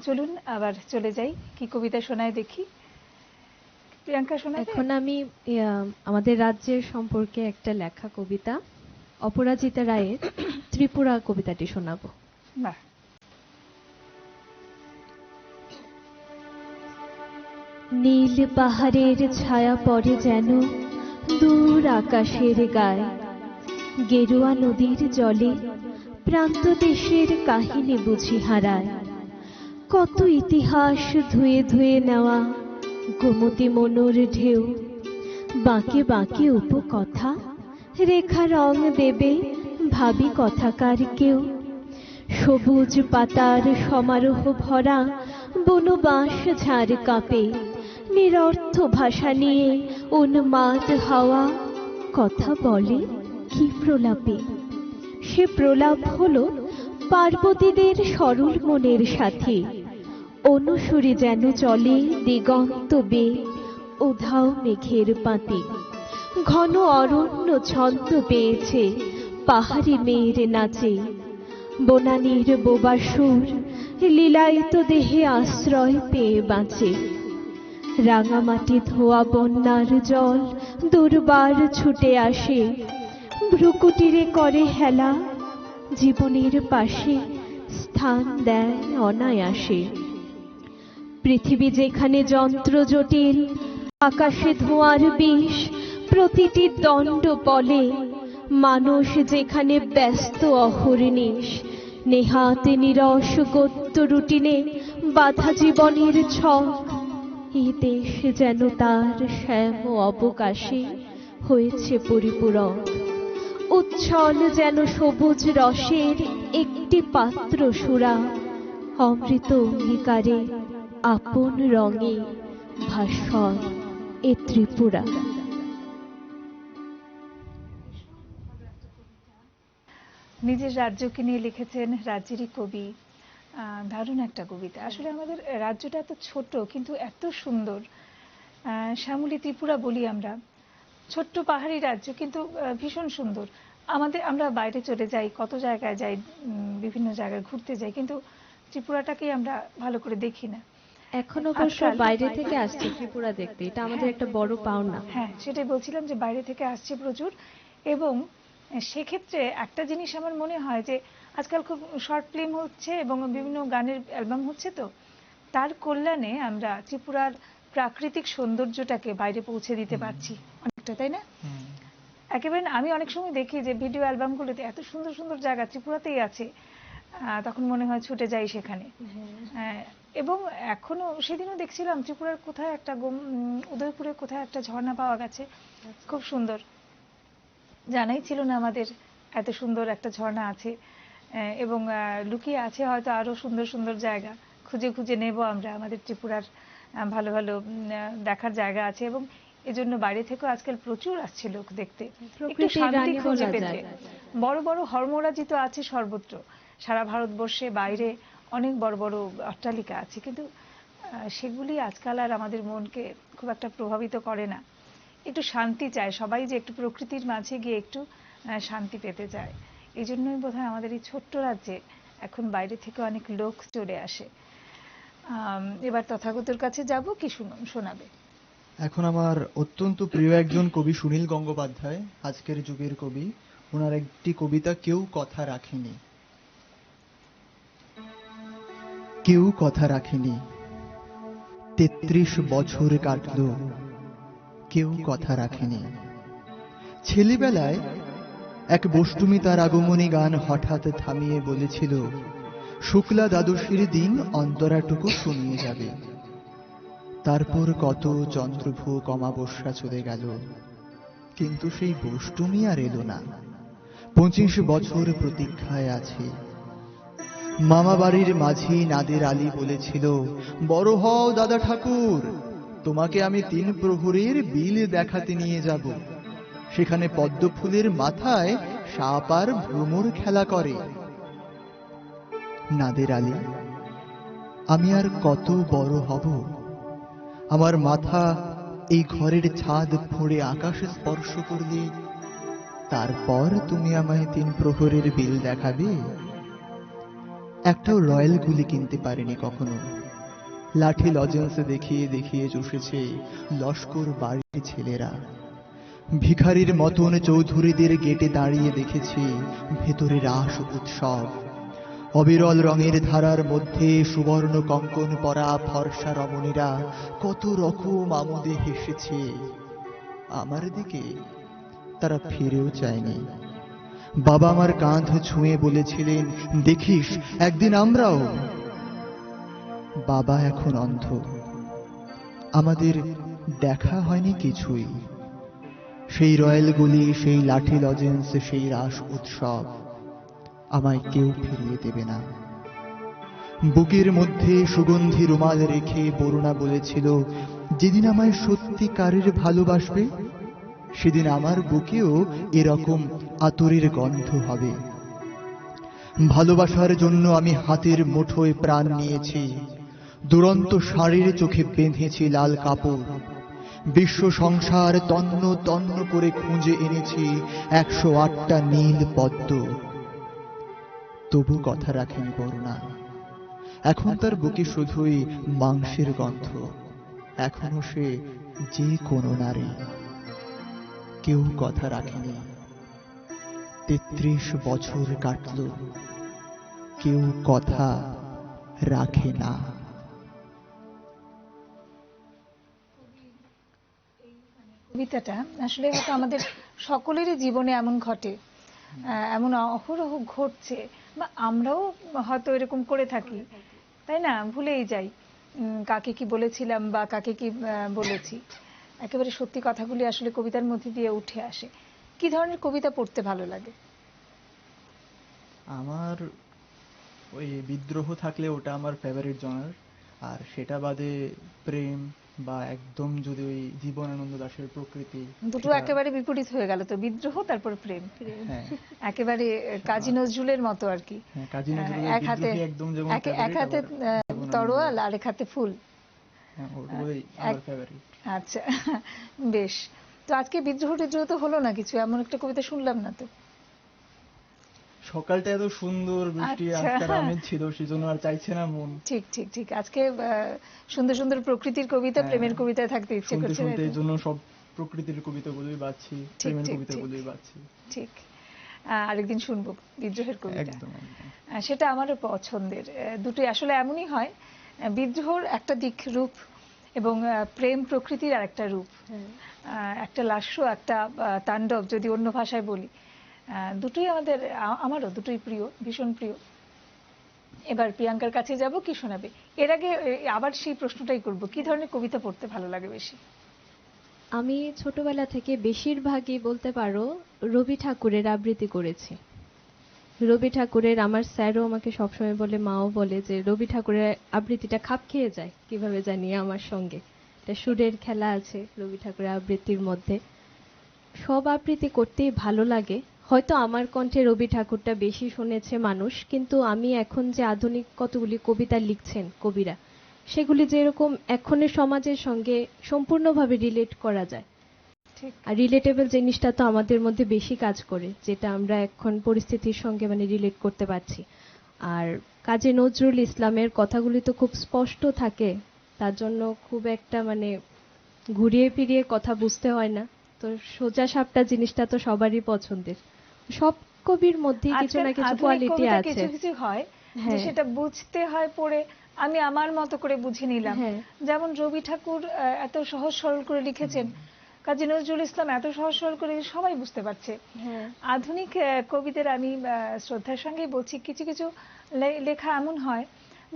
চলুন আবার চলে যাই, কি কবিতা শোনায় দেখি। প্রিয়াঙ্কা শোনায়। এখন আমি আমাদের রাজ্যের সম্পর্কে একটা লেখা কবিতা অপরাজিতা রায়ের ত্রিপুরা কবিতাটি শোনাবো। বাহ, নীল পাহাড়ের ছায়া পড়ে যেন দূর আকাশের গায়ে, গেরুয়া নদীর জলে প্রান্ত দেশের কাহিনী বুঝি হারায়। কত ইতিহাস ধুয়ে ধুয়ে নেওয়া গোমতী মনোর ঢেউ, বাঁকে বাঁকে উপকথা রেখা রং দেবে ভাবি কথাকার কেউ। সবুজ পাতার সমারোহ ভরা বনবাস ঝাড় কাঁপে, নিরর্থ ভাষা নিয়ে উন্মাদ হাওয়া কথা বলে কি প্রলাপে। সে প্রলাপ হলো পার্বতীদের সরল মনের সাথে, অনুসরে যেন চলে দিগন্ত বে উধাও মেঘের পাতে। ঘন অরণ্য ছন্দ পেয়েছে পাহাড়ি মেয়ের নাচে, বনানীর বোবা সুর লীলায়িত দেহে আশ্রয় পেয়ে বাঁচে। রাঙামাটি ধোয়া বন্যার জল দুর্বার ছুটে আসে, ভ্রুকুটিরে করে হেলা জীবনের পাশে স্থান দেয় অনায়াসে। পৃথিবী যেখানে যন্ত্র জটিল, আকাশে ধোঁয়ার বিষ প্রতিটি দণ্ড বলে, মানুষ যেখানে ব্যস্ত অহর্নিশ, নেহাতে নিরস গত্য রুটিনে বাধা জীবনের ছক। এই দেশ যেন তার শ্যাম অবকাশে হয়েছে পরিপূরক, উচ্ছল যেন সবুজ রসের একটি পাত্র সুরা, অমৃত অঙ্গীকারে আপন রঙে ভাস্বর এ ত্রিপুরা। নিজের রাজ্যকে নিয়ে লিখেছেন, রাজ্যেরই কবি। দারুণ একটা কবিতা। আসলে আমাদের রাজ্যটা এত ছোট কিন্তু এত সুন্দর। শ্যামলী ত্রিপুরা বলি আমরা, ছোট্ট পাহাড়ি রাজ্য কিন্তু ভীষণ সুন্দর। আমরা বাইরে চলে যাই, কত জায়গায় যাই, বিভিন্ন জায়গায় ঘুরতে যাই, কিন্তু ত্রিপুরাটাকেই আমরা ভালো করে দেখি না। এখন অবশ্য বাইরে থেকে আসছে ত্রিপুরা দেখতে, এটা আমাদের একটা বড় পাওনা। হ্যাঁ, সেটাই বলছিলাম যে বাইরে থেকে আসছে প্রচুর। এবং সেক্ষেত্রে একটা জিনিস আমার মনে হয় যে আজকাল খুব শর্ট ফিল্ম হচ্ছে এবং বিভিন্ন গানের অ্যালবাম হচ্ছে, তো তার কল্যাণে আমরা ত্রিপুরার প্রাকৃতিক সৌন্দর্যটাকে বাইরে পৌঁছে দিতে পারছি অনেকটা, তাই না? একেবারে আমি অনেক সময় দেখি যে ভিডিও অ্যালবামগুলোতে এত সুন্দর সুন্দর জায়গা ত্রিপুরাতেই আছে, তখন মনে হয় ছুটে যাই সেখানে। এবং এখনো সেদিনও দেখছিলাম ত্রিপুরার কোথায় একটা উদয়পুরে কোথায় একটা ঝর্ণা পাওয়া গেছে, খুব সুন্দর। জানাই ছিল না আমাদের এত সুন্দর একটা ঝর্ণা আছে, এবং লুকিয়ে আছে হয়তো আরো সুন্দর সুন্দর জায়গা। খুঁজে খুঁজে নেব আমরা, আমাদের ত্রিপুরার ভালো ভালো দেখার জায়গা আছে। এবং এজন্য বাইরে থেকেও আজকাল প্রচুর আসছে লোক দেখতে, একটু শান্তি খুঁজে পেতে। বড় বড় হরমোরাজি তো আছে সর্বত্র, সারা ভারতবর্ষে বাইরে অনেক বড় বড় অট্টালিকা আছে, কিন্তু সেগুলি আজকাল আর আমাদের মনকে খুব একটা প্রভাবিত করে না। একটু শান্তি চায় সবাই, যে একটু প্রকৃতির মাঝে গিয়ে একটু শান্তি পেতে চায়। এই জন্যই বোধহয় আমাদের এই ছোট্ট রাজ্যে এখন বাইরে থেকে অনেক লোক চলে আসে। এবার তথাগতর কাছে যাব, কি শোনাবে? এখন আমার অত্যন্ত প্রিয় একজন কবি সুনীল গঙ্গোপাধ্যায়, আজকের যুগের কবি। ওনার একটি কবিতা, কেউ কথা রাখেনি। কেউ কথা রাখেনি, 33 বছর কাটল, কেউ কথা রাখেনি। ছেলেবেলায় এক বষ্টমী তার আগমনী গান হঠাৎ থামিয়ে বলেছিল, শুক্লা দ্বাদশীর দিন অন্তরাটুকু শুনিয়ে যাবে। তারপর কত চন্দ্রভোগ অমাবস্যা চলে গেল, কিন্তু সেই বষ্টমী আর এলো না। 25 বছর প্রতীক্ষায় আছে। মামা বাড়ির মাঝি নাদের আলী বলেছিল, বড় হও দাদা ঠাকুর, তোমাকে আমি 3 প্রহরের বিল দেখাতে নিয়ে যাব। সেখানে পদ্ম ফুলের মাথায় সাপ আর ভ্রমর খেলা করে। নাদের আলী, আমি আর কত বড় হব? আমার মাথা এই ঘরের ছাদ ফোঁড়ে আকাশ স্পর্শ করলে তারপর তুমি আমায় 3 প্রহরের বিল দেখাবে? একটাও রয়্যাল গুলি কিনতে পারেনি কখনো। লাঠি লজেন্স দেখিয়ে দেখিয়ে চষেছে লস্কর বাড়ির ছেলেরা। ভিখারির মতন চৌধুরীদের গেটে দাঁড়িয়ে দেখেছি ভেতরে রাস উৎসব। অবিরল রঙের ধারার মধ্যে সুবর্ণ কঙ্কন পরা ফর্সা রমণীরা কত রকম আমোদে হেসেছে। আমার দিকে তারা ফিরেও চায়নি। বাবা আমার কাঁধ ছুঁয়ে বলেছিলেন, দেখিস একদিন আমরাও। বাবা এখন অন্ধ, আমাদের দেখা হয়নি কিছুই। সেই রয়্যাল গুলি, সেই লাঠি লজেন্স, সেই রাস উৎসব আমায় কেউ ফিরিয়ে দেবে না। বুকের মধ্যে সুগন্ধি রুমাল রেখে বরুণা বলেছিল, যেদিন আমায় সত্যিকারের ভালোবাসবে সেদিন আমার বুকেও এরকম আতরের গন্ধ হবে। ভালোবাসার জন্য আমি হাতের মুঠোয় প্রাণ নিয়েছি, দুরন্ত শাড়ির চোখে বেঁধেছি লাল কাপড়। বিশ্ব সংসার তন্ন তন্ন করে খুঁজে এনেছি 108টা নীল পদ্ম। তবু কথা রাখেনি বরুণা। এখন তার বুকে শুধুই মাংসের গন্ধ। এখনো সে যে কোনো নারী। কেউ কথা রাখেনি। 33 বছর কাটল, কেউ কথা রাখে না। কবিতাটা আসলে হয়তো আমাদের সকলেরই জীবনে এমন ঘটে, এমন অহরহ ঘটছে, বা আমরাও হয়তো এরকম করে থাকি, তাই না? ভুলেই যাই কাকে কি বলেছিলাম বা কাকে কি বলেছি। একেবারে সত্যি কথাগুলি আসলে কবিতার মধ্যে দিয়ে উঠে আসে। কি ধরনের কবিতা পড়তে ভালো লাগে? আমার ওই বিদ্রোহ থাকলে ওটা আমার ফেভারিট জনার। আর সেটা বাদে প্রেম বা একদম যদি ওই জীবনানন্দ দাশের প্রকৃতি, দুটো একেবারে বিপরীত হয়ে গেল তো, বিদ্রোহ তারপর প্রেম। হ্যাঁ একেবারে কাজী নজরুলের মতো আর কি। হ্যাঁ, কাজী নজরুলের এক হাতে বিদ্রোহী একদম যেমন এক favorite, হাতে আবার জীবনানন্দ তরোয়াল দাশ। আর এক হাতে ফুল। হ্যাঁ, ওগুলোই আমার ফেভারিট। আচ্ছা, বেশ। তো আজকে বিদ্রোহ টিদ্রোহ তো হলো না কিছু, এমন একটা কবিতা শুনলাম না তো। সকালটা এত সুন্দর, বৃষ্টি আচ্ছা। আজকাল আমেজ ছিল, সেজন্য আর চাইছে না মন। ঠিক ঠিক ঠিক। আজকে সুন্দর সুন্দর প্রকৃতির কবিতা, হ্যাঁ, প্রেমের কবিতায় থাকতে ইচ্ছে শুনতে করছে, শুনতে তাই এই তো? জন্য সব প্রকৃতির কবিতাগুলোই বাজছি, ঠিক প্রেমের ঠিক ঠিক কবিতাগুলোই বাজছি। ঠিক। আরেকদিন শুনবো বিদ্রোহের কবিতা। একদম একদম। সেটা আমারও পছন্দের। দুটোই আসলে এমনই হয়, বিদ্রোহর একটা দিক রূপ এবং প্রেম প্রকৃতির আর একটা রূপ। একটা লাস্য, একটা তাণ্ডব, যদি অন্য ভাষায় বলি। দুটোই আমারও দুটোই প্রিয়, ভীষণ প্রিয়। এবার প্রিয়াঙ্কার কাছে যাব, কি শোনাবে? এর আগে আবার সেই প্রশ্নটাই করব, কি ধরনের কবিতা পড়তে ভালো লাগে বেশি? আমি ছোটবেলা থেকে বেশিরভাগই বলতে পারো রবি ঠাকুরের আবৃত্তি করেছি। রবি ঠাকুরের, আমার স্যারও আমাকে সবসময় বলে, মাও বলে, যে রবি ঠাকুরের আবৃত্তিটা খাপ খেয়ে যায় কিভাবে জানি আমার সঙ্গে। একটা সুরের খেলা আছে রবি ঠাকুরের আবৃত্তির মধ্যে। সব আবৃত্তি করতেই ভালো লাগে। হয়তো আমার কণ্ঠে রবি ঠাকুরটা বেশি শুনেছে মানুষ, কিন্তু আমি এখন যে আধুনিক কতগুলি কবিতা লিখছেন কবিরা, সেগুলি যেরকম এখনের সমাজের সঙ্গে সম্পূর্ণভাবে রিলেট করা যায়। ঠিক। আর রিলেটেবল জিনিসটা তো আমাদের মধ্যে বেশি কাজ করে, যেটা আমরা এখন পরিস্থিতির সঙ্গে মানে রিলেট করতে পারছি। আর কাজী নজরুল ইসলামের কথাগুলি তো খুব স্পষ্ট থাকে, তার জন্য খুব একটা মানে ঘুরিয়ে ফিরিয়ে কথা বুঝতে হয় না। তো সোজা সাপটা জিনিসটা তো সবারই পছন্দের। সব কবির মধ্যেই কিছু না কিছু কোয়ালিটি আছে। কিছু কিছু হয় যে সেটা বুঝতে হয় পড়ে, আমি আমার মতো করে বুঝে নিলাম। যেমন রবি ঠাকুর এত সহজ সরল করে লিখেছেন, কাজী নজরুল ইসলাম এত সহজ সরল করে সবাই বুঝতে পারছে। আধুনিক কবিদের আমি শ্রদ্ধার সঙ্গেই বলছি, কিছু কিছু লেখা এমন হয়,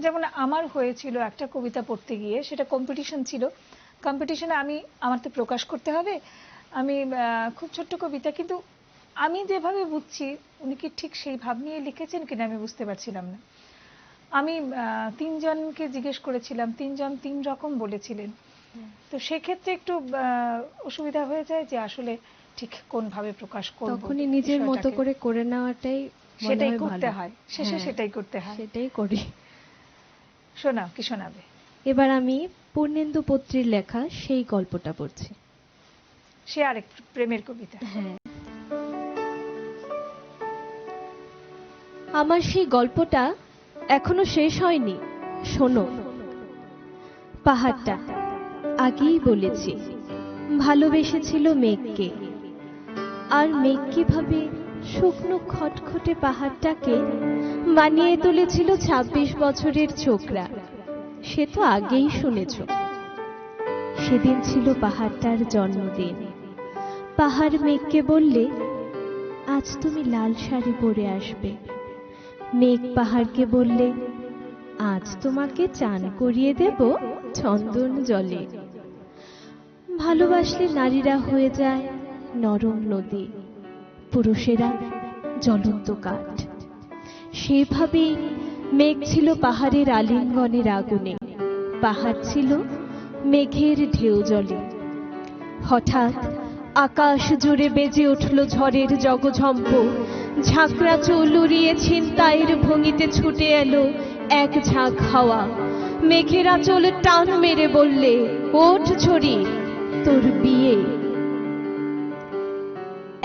যেমন আমার হয়েছিল একটা কবিতা পড়তে গিয়ে, সেটা কম্পিটিশন ছিল। কম্পিটিশনে আমার তো প্রকাশ করতে হবে, আমি খুব ছোট্ট কবিতা, কিন্তু আমি যেভাবে বুঝছি উনি কি ঠিক সেই ভাব নিয়ে লিখেছেন কিনা আমি বুঝতে পারছিলাম না। আমি 3 জনকে জিজ্ঞেস করেছিলাম, 3 জন 3 রকম বলেছিলেন। তো সেক্ষেত্রে একটু অসুবিধা হয়ে যায় যে আসলে ঠিক কোন ভাবে প্রকাশ করব। তখনই নিজের মতো করে করে নেওয়াটাই সেটাই করতে হয়, শেষে সেটাই করতে হয়। সেটাই করি। শোনাও, কি শোনাবে? এবার আমি পূর্ণেন্দু পত্রীর লেখা সেই গল্পটা পড়ছি। সে আরেক প্রেমের কবিতা। আমার সেই গল্পটা এখনো শেষ হয়নি, শোনো। পাহাড়টা আগেই বলেছি ভালোবেসেছিল মেঘকে, আর মেঘ কিভাবে শুকনো খটখটে পাহাড়টাকে মানিয়ে তুলেছিল ২৬ বছরের ছোকরা, সে তো আগেই শুনেছ। সেদিন ছিল পাহাড়টার জন্মদিন। পাহাড় মেঘকে বললে, আজ তুমি লাল শাড়ি পরে আসবে। মেঘ পাহাড়কে বললে, আজ তোমাকে চান করিয়ে দেব চন্দন জলে। ভালোবাসলে নারীরা হয়ে যায় নরম নদী, পুরুষেরা জ্বলন্ত কাঠ। সেভাবেই মেঘ ছিল পাহাড়ের আলিঙ্গনের আগুনে, পাহাড় ছিল মেঘের ঢেউ জলে। হঠাৎ আকাশ জুড়ে বেজে উঠল ঝড়ের জগঝম্প। ঝাঁকড়া চুল উড়িয়ে ছিনতাইয়ের ভঙ্গিতে ছুটে এলো এক ঝাঁক হাওয়া। মেঘের আঁচল টান মেরে বললে, ওঠ ছড়ি, তোর বিয়ে।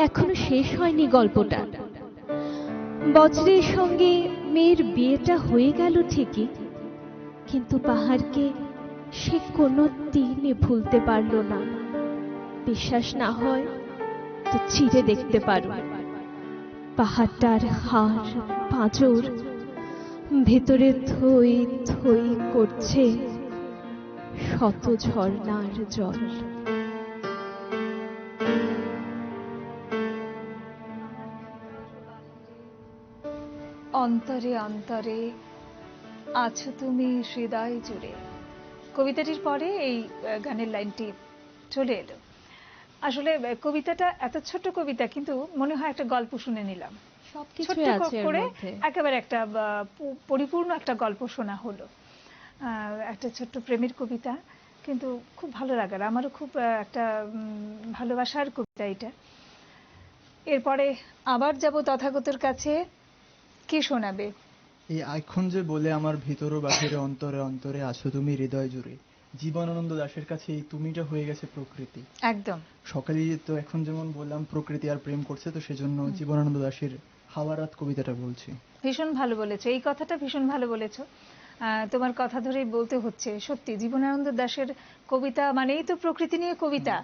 এখনো শেষ হয়নি গল্পটা। বজ্রের সঙ্গে মেয়ের বিয়েটা হয়ে গেল ঠিকই, কিন্তু পাহাড়কে সে কোনো দিনই ভুলতে পারল না। বিশ্বাস না হয় তো চিরে দেখতে পারো। পাহাড়টার হাড় পাঁজর ভেতরে থই থই করছে শত ঝর্ণার জল। অন্তরে অন্তরে আছো তুমি হৃদয় জুড়ে, কবিতাটির পরে এই গানের লাইনটি চলে এলো। আসলে কবিতাটা এত ছোট্ট কবিতা, কিন্তু মনে হয় একটা গল্প শুনে নিলাম। সবকিছু ছোট্ট আছে এর করে মধ্যে। একেবারে একটা পরিপূর্ণ একটা গল্প শোনা হলো। একটা ছোট্ট প্রেমের কবিতা, কিন্তু খুব ভালো লাগার, আমারও খুব একটা ভালোবাসার কবিতা এটা। এরপরে আবার যাব তথাগতর কাছে। কি শোনাবে? এই এখন যে বলে আমার ভিতর ও বাহিরে অন্তরে অন্তরে আছো তুমি হৃদয় জুড়ে, জীবনানন্দ দাশের কাছে এই তুমিটা হয়ে গেছে প্রকৃতি। একদম সকালে তো এখন যেমন বললাম প্রকৃতি আর প্রেম করছে, তো সেজন্য জীবনানন্দ দাশের হাওয়া রাত কবিতাটা বলছি। ভীষণ ভালো বলেছো, এই কথাটা ভীষণ ভালো বলেছো। তোমার কথা ধরেই বলতে হচ্ছে, সত্যি জীবনানন্দ দাশের কবিতা মানেই তো প্রকৃতি নিয়ে কবিতা।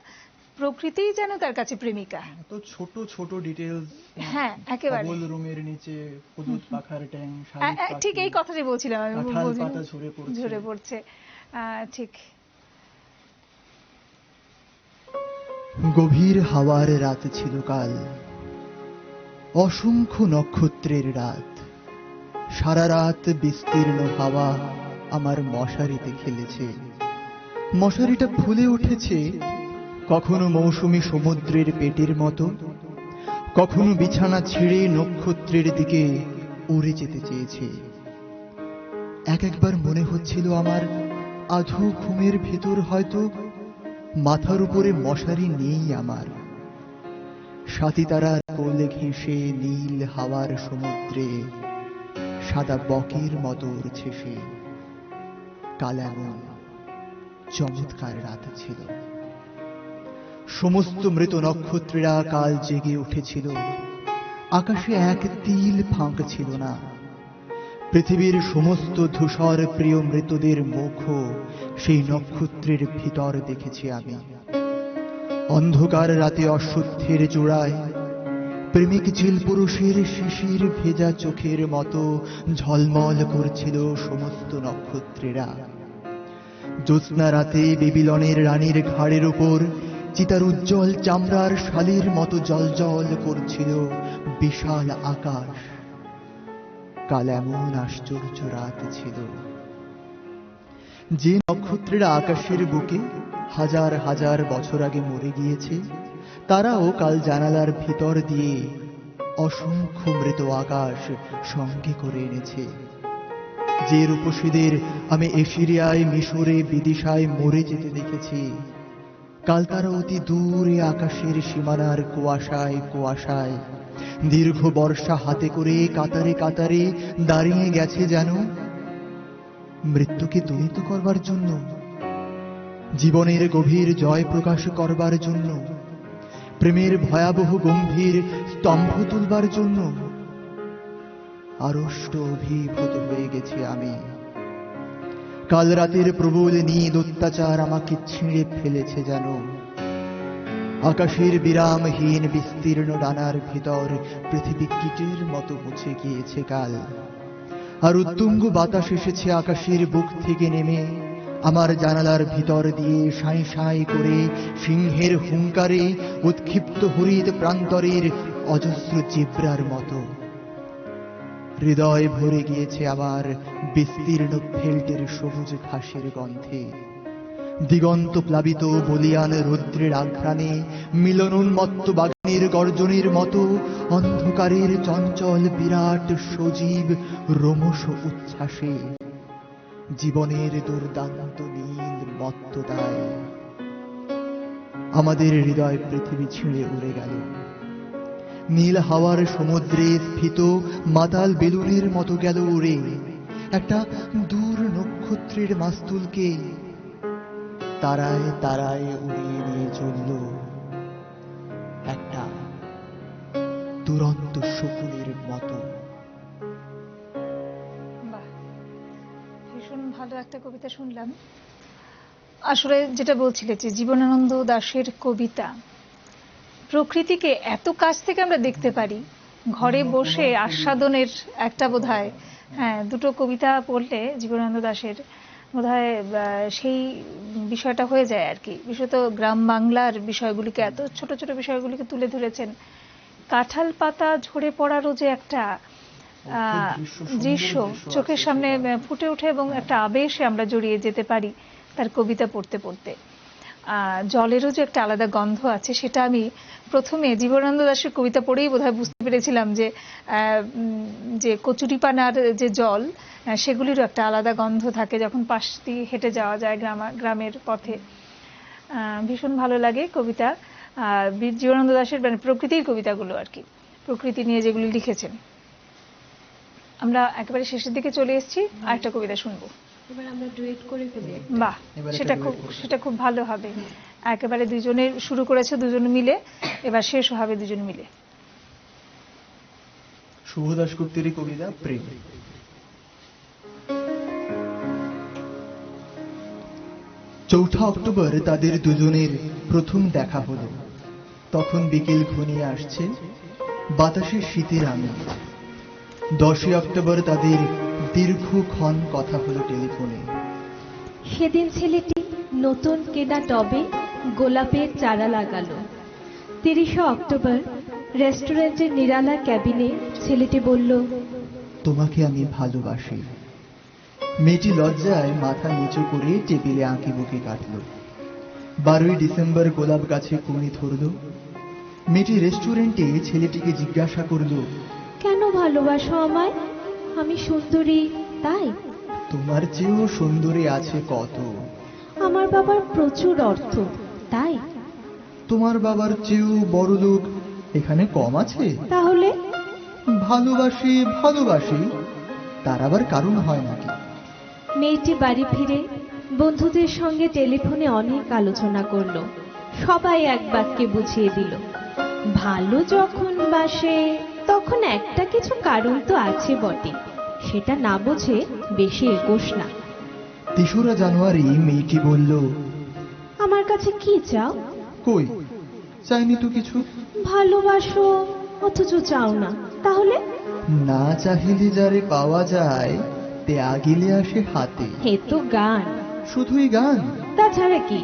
প্রকৃতিই যেন তার কাছে প্রেমিকা। তো ছোট ছোট ডিটেলস, হ্যাঁ, একেবারে। কবল রুমের নিচে হলুদ পাখার ট্যাং, ঠিক এই কথাটাই বলছিলাম আমি। কাঁঠাল পাতা ঝরে পড়ছে। ঠিক। গভীর হাওয়ার রাত ছিল কাল, অসংখ্য নক্ষত্রের রাত। সারা রাত বিস্তীর্ণ হাওয়া আমার মশারিতে খেলেছে। মশারিটা ফুলে উঠেছে কখনো মৌসুমী সমুদ্রের পেটের মতো, কখনো বিছানা ছেড়ে নক্ষত্রের দিকে উড়ে যেতে চেয়েছে। একবার মনে হচ্ছিল আমার আধো ঘুমের ভেতর হয়তো মাথার উপরে মশারি নেই আমার। সাথী তারার কোলে ঘেঁষে নীল হাওয়ার সমুদ্রে সাদা বকের মতো উড়ছে সে। কাল এমন চমৎকার রাত ছিল। সমস্ত মৃত নক্ষত্রেরা কাল জেগে উঠেছিল। আকাশে এক তিল ফাঁক ছিল না। পৃথিবীর সমস্ত ধূসর প্রিয় মৃতদের মুখও সেই নক্ষত্রের ভিতর দেখেছি আমি। অন্ধকার রাতে অশ্বত্থের চূড়ায় প্রেমিক চিল পুরুষের শিশির ভেজা চোখের মতো ঝলমল করছিল সমস্ত নক্ষত্রেরা। জ্যোৎস্না রাতে বেবিলনের রানীর ঘাড়ের উপর চিতার উজ্জ্বল চামড়ার শালির মতো জলজল করছিল বিশাল আকাশ। কাল এমন আশ্চর্য রাত ছিল। যে নক্ষত্রেরা আকাশের বুকে হাজার হাজার বছর আগে মরে গিয়েছে, তারাও কাল জানালার ভিতর দিয়ে অসংখ্য মৃত আকাশ সঙ্গে করে এনেছে। যে রূপসীদের আমি এশিরিয়ায়, মিশরে, বিদিশায় মরে যেতে দেখেছি, কাল তারা অতি দূরে আকাশের সীমানার কুয়াশায় কুয়াশায় দীর্ঘ বর্ষা হাতে করে কাতারে কাতারে দাঁড়িয়ে গেছে যেন মৃত্যুকে দলিত করবার জন্য, জীবনের গভীর জয় প্রকাশ করবার জন্য, প্রেমের ভয়াবহ গম্ভীর স্তম্ভ তুলবার জন্য। আড়ষ্ট অভিভূত হয়ে গেছি আমি। কাল রাতের প্রবল নীদ অত্যাচার আমাকে ছিঁড়ে ফেলেছে যেন। আকাশের বিরামহীন বিস্তীর্ণ ডানার ভিতর পৃথিবী কীটের মতো মুছে গিয়েছে কাল। আর উত্তুঙ্গ বাতাস এসেছে আকাশের বুক থেকে নেমে আমার জানালার ভিতর দিয়ে সাঁই সাঁই করে সিংহের হুঙ্কারে উৎক্ষিপ্ত হরিত প্রান্তরের অজস্র জিব্রার মতো। হৃদয় ভরে গিয়েছে আবার বিস্তীর্ণ ফেল্টের সবুজ ঘাসের গন্ধে। দিগন্ত প্লাবিত বলিয়ান রৌদ্রের আঘ্রাণে মিলনোন্মত্ত বাঘের গর্জনের মতো অন্ধকারের চঞ্চল বিরাট সজীব রোমশ উচ্ছ্বাসে জীবনের দুর্দান্ত নীল মত্ততায় আমাদের হৃদয় পৃথিবী ছিঁড়ে উড়ে গেল। নীল হাওয়ার সমুদ্রে স্ফীত মাতাল বেলুনের মতো গেল উড়ে একটা দূর নক্ষত্রের মাস্তুলকে তারায় তারায় উড়িয়ে নিয়ে চলল একটা দুরন্ত শকুনের মতো। বাহ, ভীষণ ভালো একটা কবিতা শুনলাম। আসলে যেটা বলছিলে যে জীবনানন্দ দাশের কবিতা, প্রকৃতিকে এত কাছ থেকে আমরা দেখতে পারি, ঘরে বসে আস্বাদনের একটা বোধহয় দুটো কবিতা পড়লে জীবনানন্দ দাশের বোধহয় সেই বিষয়টা হয়ে যায় আর কি। বিশেষত গ্রাম বাংলার বিষয়গুলিকে, এত ছোট ছোট বিষয়গুলিকে তুলে ধরেছেন। কাঁঠাল পাতা ঝরে পড়ারও যে একটা দৃশ্য চোখের সামনে ফুটে ওঠে এবং একটা আবেশে আমরা জড়িয়ে যেতে পারি তার কবিতা পড়তে পড়তে। জলেরও যে একটা আলাদা গন্ধ আছে, সেটা আমি প্রথমে জীবনানন্দ দাশের কবিতা পড়েই বোধহয় বুঝতে পেরেছিলাম যে কচুরিপানার যে জল, সেগুলিরও একটা আলাদা গন্ধ থাকে যখন পাশ দিয়ে হেঁটে যাওয়া যায় গ্রামের পথে। ভীষণ ভালো লাগে কবিতা। জীবনানন্দ দাশের মানে প্রকৃতির কবিতাগুলো আর কি, প্রকৃতি নিয়ে যেগুলি লিখেছেন। আমরা একেবারে শেষের দিকে চলে এসেছি, আরেকটা কবিতা শুনবো। এবার আমরা ডুয়েট করে ফেলি। বাহ, সেটা খুব ভালো হবে। একেবারে দুজনে শুরু করেছে দুজন মিলে, এবার শেষ হবে দুজন মিলে। শুভ দাশগুপ্তেরই কবিতা প্রেম। চৌঠা অক্টোবর তাদের দুজনের প্রথম দেখা হলো। তখন বিকেল ঘনিয়ে আসছে, বাতাসে শীতের আমেজ। 10 অক্টোবর তাদের দীর্ঘক্ষণ কথা হলো টেলিফোনে। সেদিন ছেলেটি নতুন কেনা টবে গোলাপের চারা লাগালো। 30 অক্টোবর রেস্টুরেন্টের নিরালা ক্যাবিনে ছেলেটি বলল, তোমাকে আমি ভালোবাসি। মেয়েটি লজ্জায় মাথা নিচু করে টেবিলে আঁকি বুকি কাটল। 12 ডিসেম্বর গোলাপ গাছে কুঁড়ি ধরল। মেয়েটি রেস্টুরেন্টে ছেলেটিকে জিজ্ঞাসা করল, কেন ভালোবাসো আমায়? আমি সুন্দরী তাই? তোমার চেয়েও সুন্দরী আছে কত। আমার বাবার প্রচুর অর্থ তাই? তোমার বাবার চেয়েও বড় লোক এখানে কম আছে? তাহলে ভালোবাসি ভালোবাসি, তার আবার কারণ হয় নাকি? মেয়েটি বাড়ি ফিরে বন্ধুদের সঙ্গে টেলিফোনে অনেক আলোচনা করলো। সবাই এক বাক্যে বুঝিয়ে দিল, ভালো যখন বাসে তখন একটা কিছু কারণ তো আছে বটে, সেটা না বুঝে বেশি এগোস না। 3 জানুয়ারি মেয়েটি বলল, আমার কাছে কি চাও? কই, চাইনি তো কিছু। ভালোবাসো অথচ চাও না, তাহলে? না চাহিলে যারে পাওয়া যায় তে আগিলে আসে হাতে। হে তো গান। শুধুই গান? তাছাড়া কি?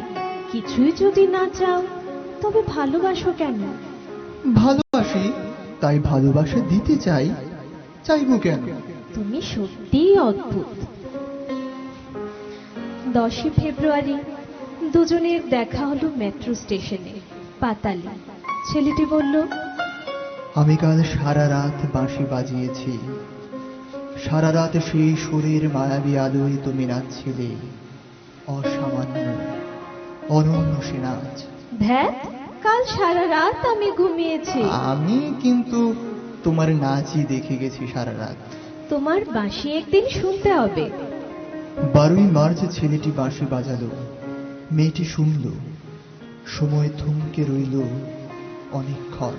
কিছুই যদি না চাও তবে ভালোবাসো কেন? ভালোবাসি তাই ভালোবাসা দিতে চাই, চাইবো কেন? তুমি সত্যিই অদ্ভুত। 10 ফেব্রুয়ারি দুজনের দেখা হলো মেট্রো স্টেশনে, পাতালি। ছেলেটি বলল, আমি কাল সারা রাত বাঁশি বাজিয়েছি। সারা রাত সেই সুরের মায়াবী আলোয় তুমি নাচছিলে, অসামান্য অনন্য সে নাচ। ধ্যাত, কাল সারা রাত আমি ঘুমিয়েছি। আমি কিন্তু তোমার নাচই দেখে গেছি সারা রাত। তোমার বাঁশি একদিন শুনতে হবে। 12 মার্চ ছেলেটি বাঁশি বাজালো, মেয়েটি শুনল। সময় থমকে রইল অনেকক্ষণ।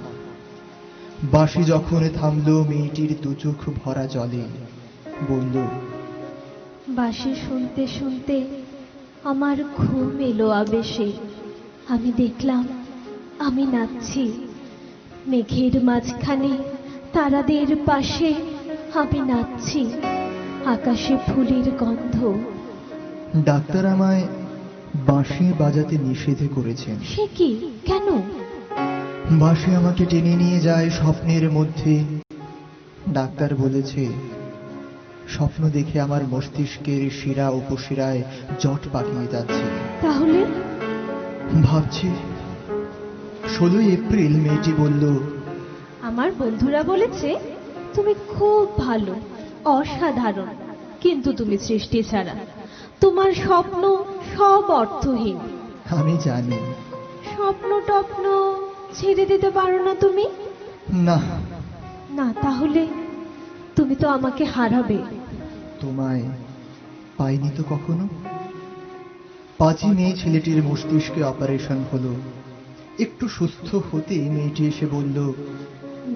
বাঁশি যখন থামলো, মেয়েটির 2 চোখ ভরা জলে বলল, বাঁশি শুনতে শুনতে আমার ঘুম এলো আবেশে। আমি দেখলাম আমি নাচছি মেঘের মাঝখানে, তারাদের পাশে আমি নাচছি, আকাশে ফুলের গন্ধ। ডাক্তার আমায় বাঁশি বাজাতে নিষেধ করেছেন। সে কি, কেন? বাঁশি আমাকে টেনে নিয়ে যায় স্বপ্নের মধ্যে। ডাক্তার বলেছে স্বপ্ন দেখে আমার মস্তিষ্কের শিরা উপশিরায় জট পাকিয়ে যাচ্ছে। তাহলে ভাবছি 16 এপ্রিল মেয়েটি বলল, আমার বন্ধুরা বলেছে তুমি খুব ভালো, অসাধারণ, কিন্তু তুমি সৃষ্টি ছাড়া, তোমার স্বপ্ন সব অর্থহীন। আমি জানি। স্বপ্ন টপ্ন ছেড়ে দিতে পারো না তুমি? না। না, তাহলে তুমি তো আমাকে হারাবে। তোমায় পাইনি তো কখনো। 5ই মে ছেলেটির মস্তিষ্কে অপারেশন হলো। একটু সুস্থ হতে মেয়েটি এসে বলল,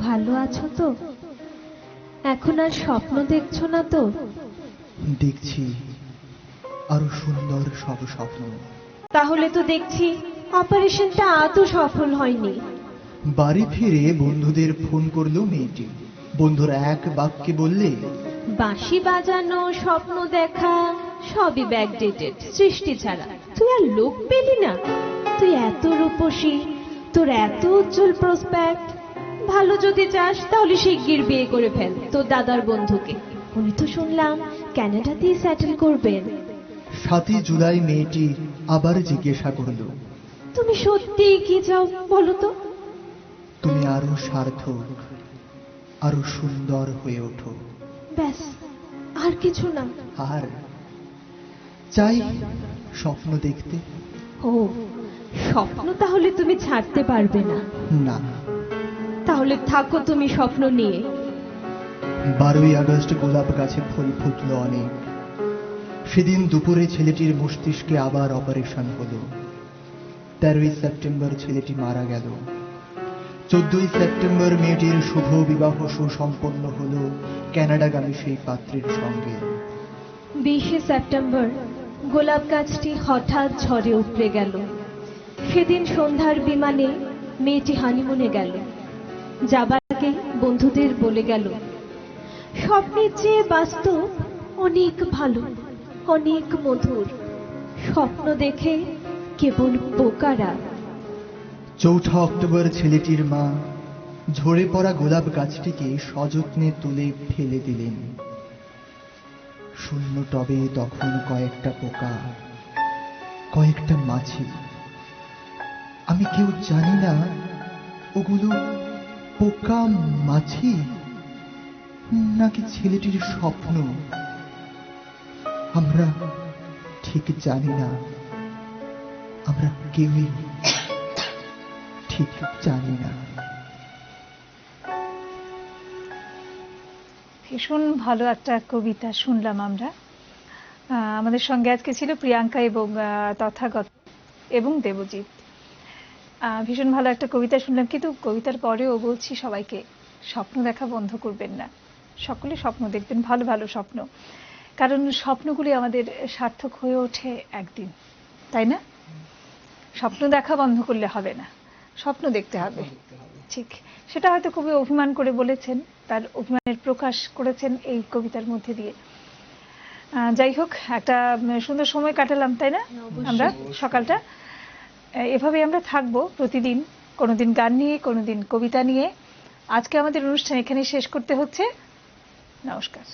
ভালো আছো তো? এখন আর স্বপ্ন দেখছো না তো? দেখছি আরো সুন্দর সব স্বপ্ন। তাহলে তো দেখছি অপারেশনটা আদৌ সফল হয়নি। বাড়ি ফিরে বন্ধুদের ফোন করলো মেয়েটি। বন্ধুরা এক বাক্যে বললে, বাঁশি বাজানো, স্বপ্ন দেখা সবই ব্যাকডেটেড, সৃষ্টি ছাড়া। তুই আর লোক পেলি না? তুই এত রূপসী, তোর এত উজ্জ্বল প্রসপেক্ট। ভালো যদি চাস তাহলে শিগগির বিয়ে করে ফেল তোর দাদার বন্ধুকে। উনি তো শুনলাম ক্যানাডাতেই সেটেল করবেন। 7ই জুলাই মেয়েটি আবার জিজ্ঞাসা করলো, তুমি সত্যি কি চাও বলো তো? তুমি আরো সার্থক, আরো সুন্দর হয়ে ওঠো। ব্যাস, আর কিছু না? আর চাই স্বপ্ন দেখতে। ও, স্বপ্ন তাহলে তুমি ছাড়তে পারবে না? না। তাহলে থাকো তুমি স্বপ্ন নিয়ে। 12ই আগস্ট গোলাপ গাছে ফুল ফুটলো অনেক। সেদিন দুপুরে ছেলেটির মস্তিষ্কে আবার অপারেশন হলো। 13ই সেপ্টেম্বর ছেলেটি মারা গেল। 14ই সেপ্টেম্বর মেয়েটির শুভ বিবাহ সুসম্পন্ন হলো কানাডাগামী সেই পাত্রীর সঙ্গে। 20শে সেপ্টেম্বর গোলাপ গাছটি হঠাৎ ঝড়ে উপড়ে গেল। সেদিন সন্ধ্যার বিমানে মেয়েটি হানিমুনে গেল। যাবার আগে বন্ধুদের বলে গেল, স্বপ্নের চেয়ে বাস্তব অনেক ভালো, অনেক মধুর। স্বপ্ন দেখে কেবল বোকারা। 4 অক্টোবর ছেলেটির মা ঝরে পড়া গোলাপ গাছটিকে সযত্নে তুলে ফেলে দিলেন। শূন্য টবে তখন কয়েকটা পোকা, কয়েকটা মাছি। আমি কেউ জানি না ওগুলো পোকা মাছি নাকি ছেলেটির স্বপ্ন। আমরা ঠিক জানি না, আমরা কেউই ঠিক জানি না। ভীষণ ভালো একটা কবিতা শুনলাম আমরা। আমাদের সঙ্গে আজকে ছিল প্রিয়াঙ্কা এবং তথাগত এবং দেবজিৎ। ভীষণ ভালো একটা কবিতা শুনলাম, কিন্তু কবিতার পরেও বলছি সবাইকে স্বপ্ন দেখা বন্ধ করবেন না। সকলে স্বপ্ন দেখবেন, ভালো ভালো স্বপ্ন, কারণ স্বপ্নগুলি আমাদের সার্থক হয়ে ওঠে একদিন, তাই না? স্বপ্ন দেখা বন্ধ করলে হবে না, স্বপ্ন দেখতে হবে। ঠিক সেটা হয়তো খুবই অভিমান করে বলেছেন, তার অভিমানের প্রকাশ করেছেন এই কবিতার মধ্যে দিয়ে। যাই হোক, একটা সুন্দর সময় কাটালাম, তাই না? আমরা সকালটা এভাবে আমরা থাকবো প্রতিদিন, কোনোদিন গান নিয়ে, কোনোদিন কবিতা নিয়ে। আজকে আমাদের অনুষ্ঠান এখানেই শেষ করতে হচ্ছে। নমস্কার।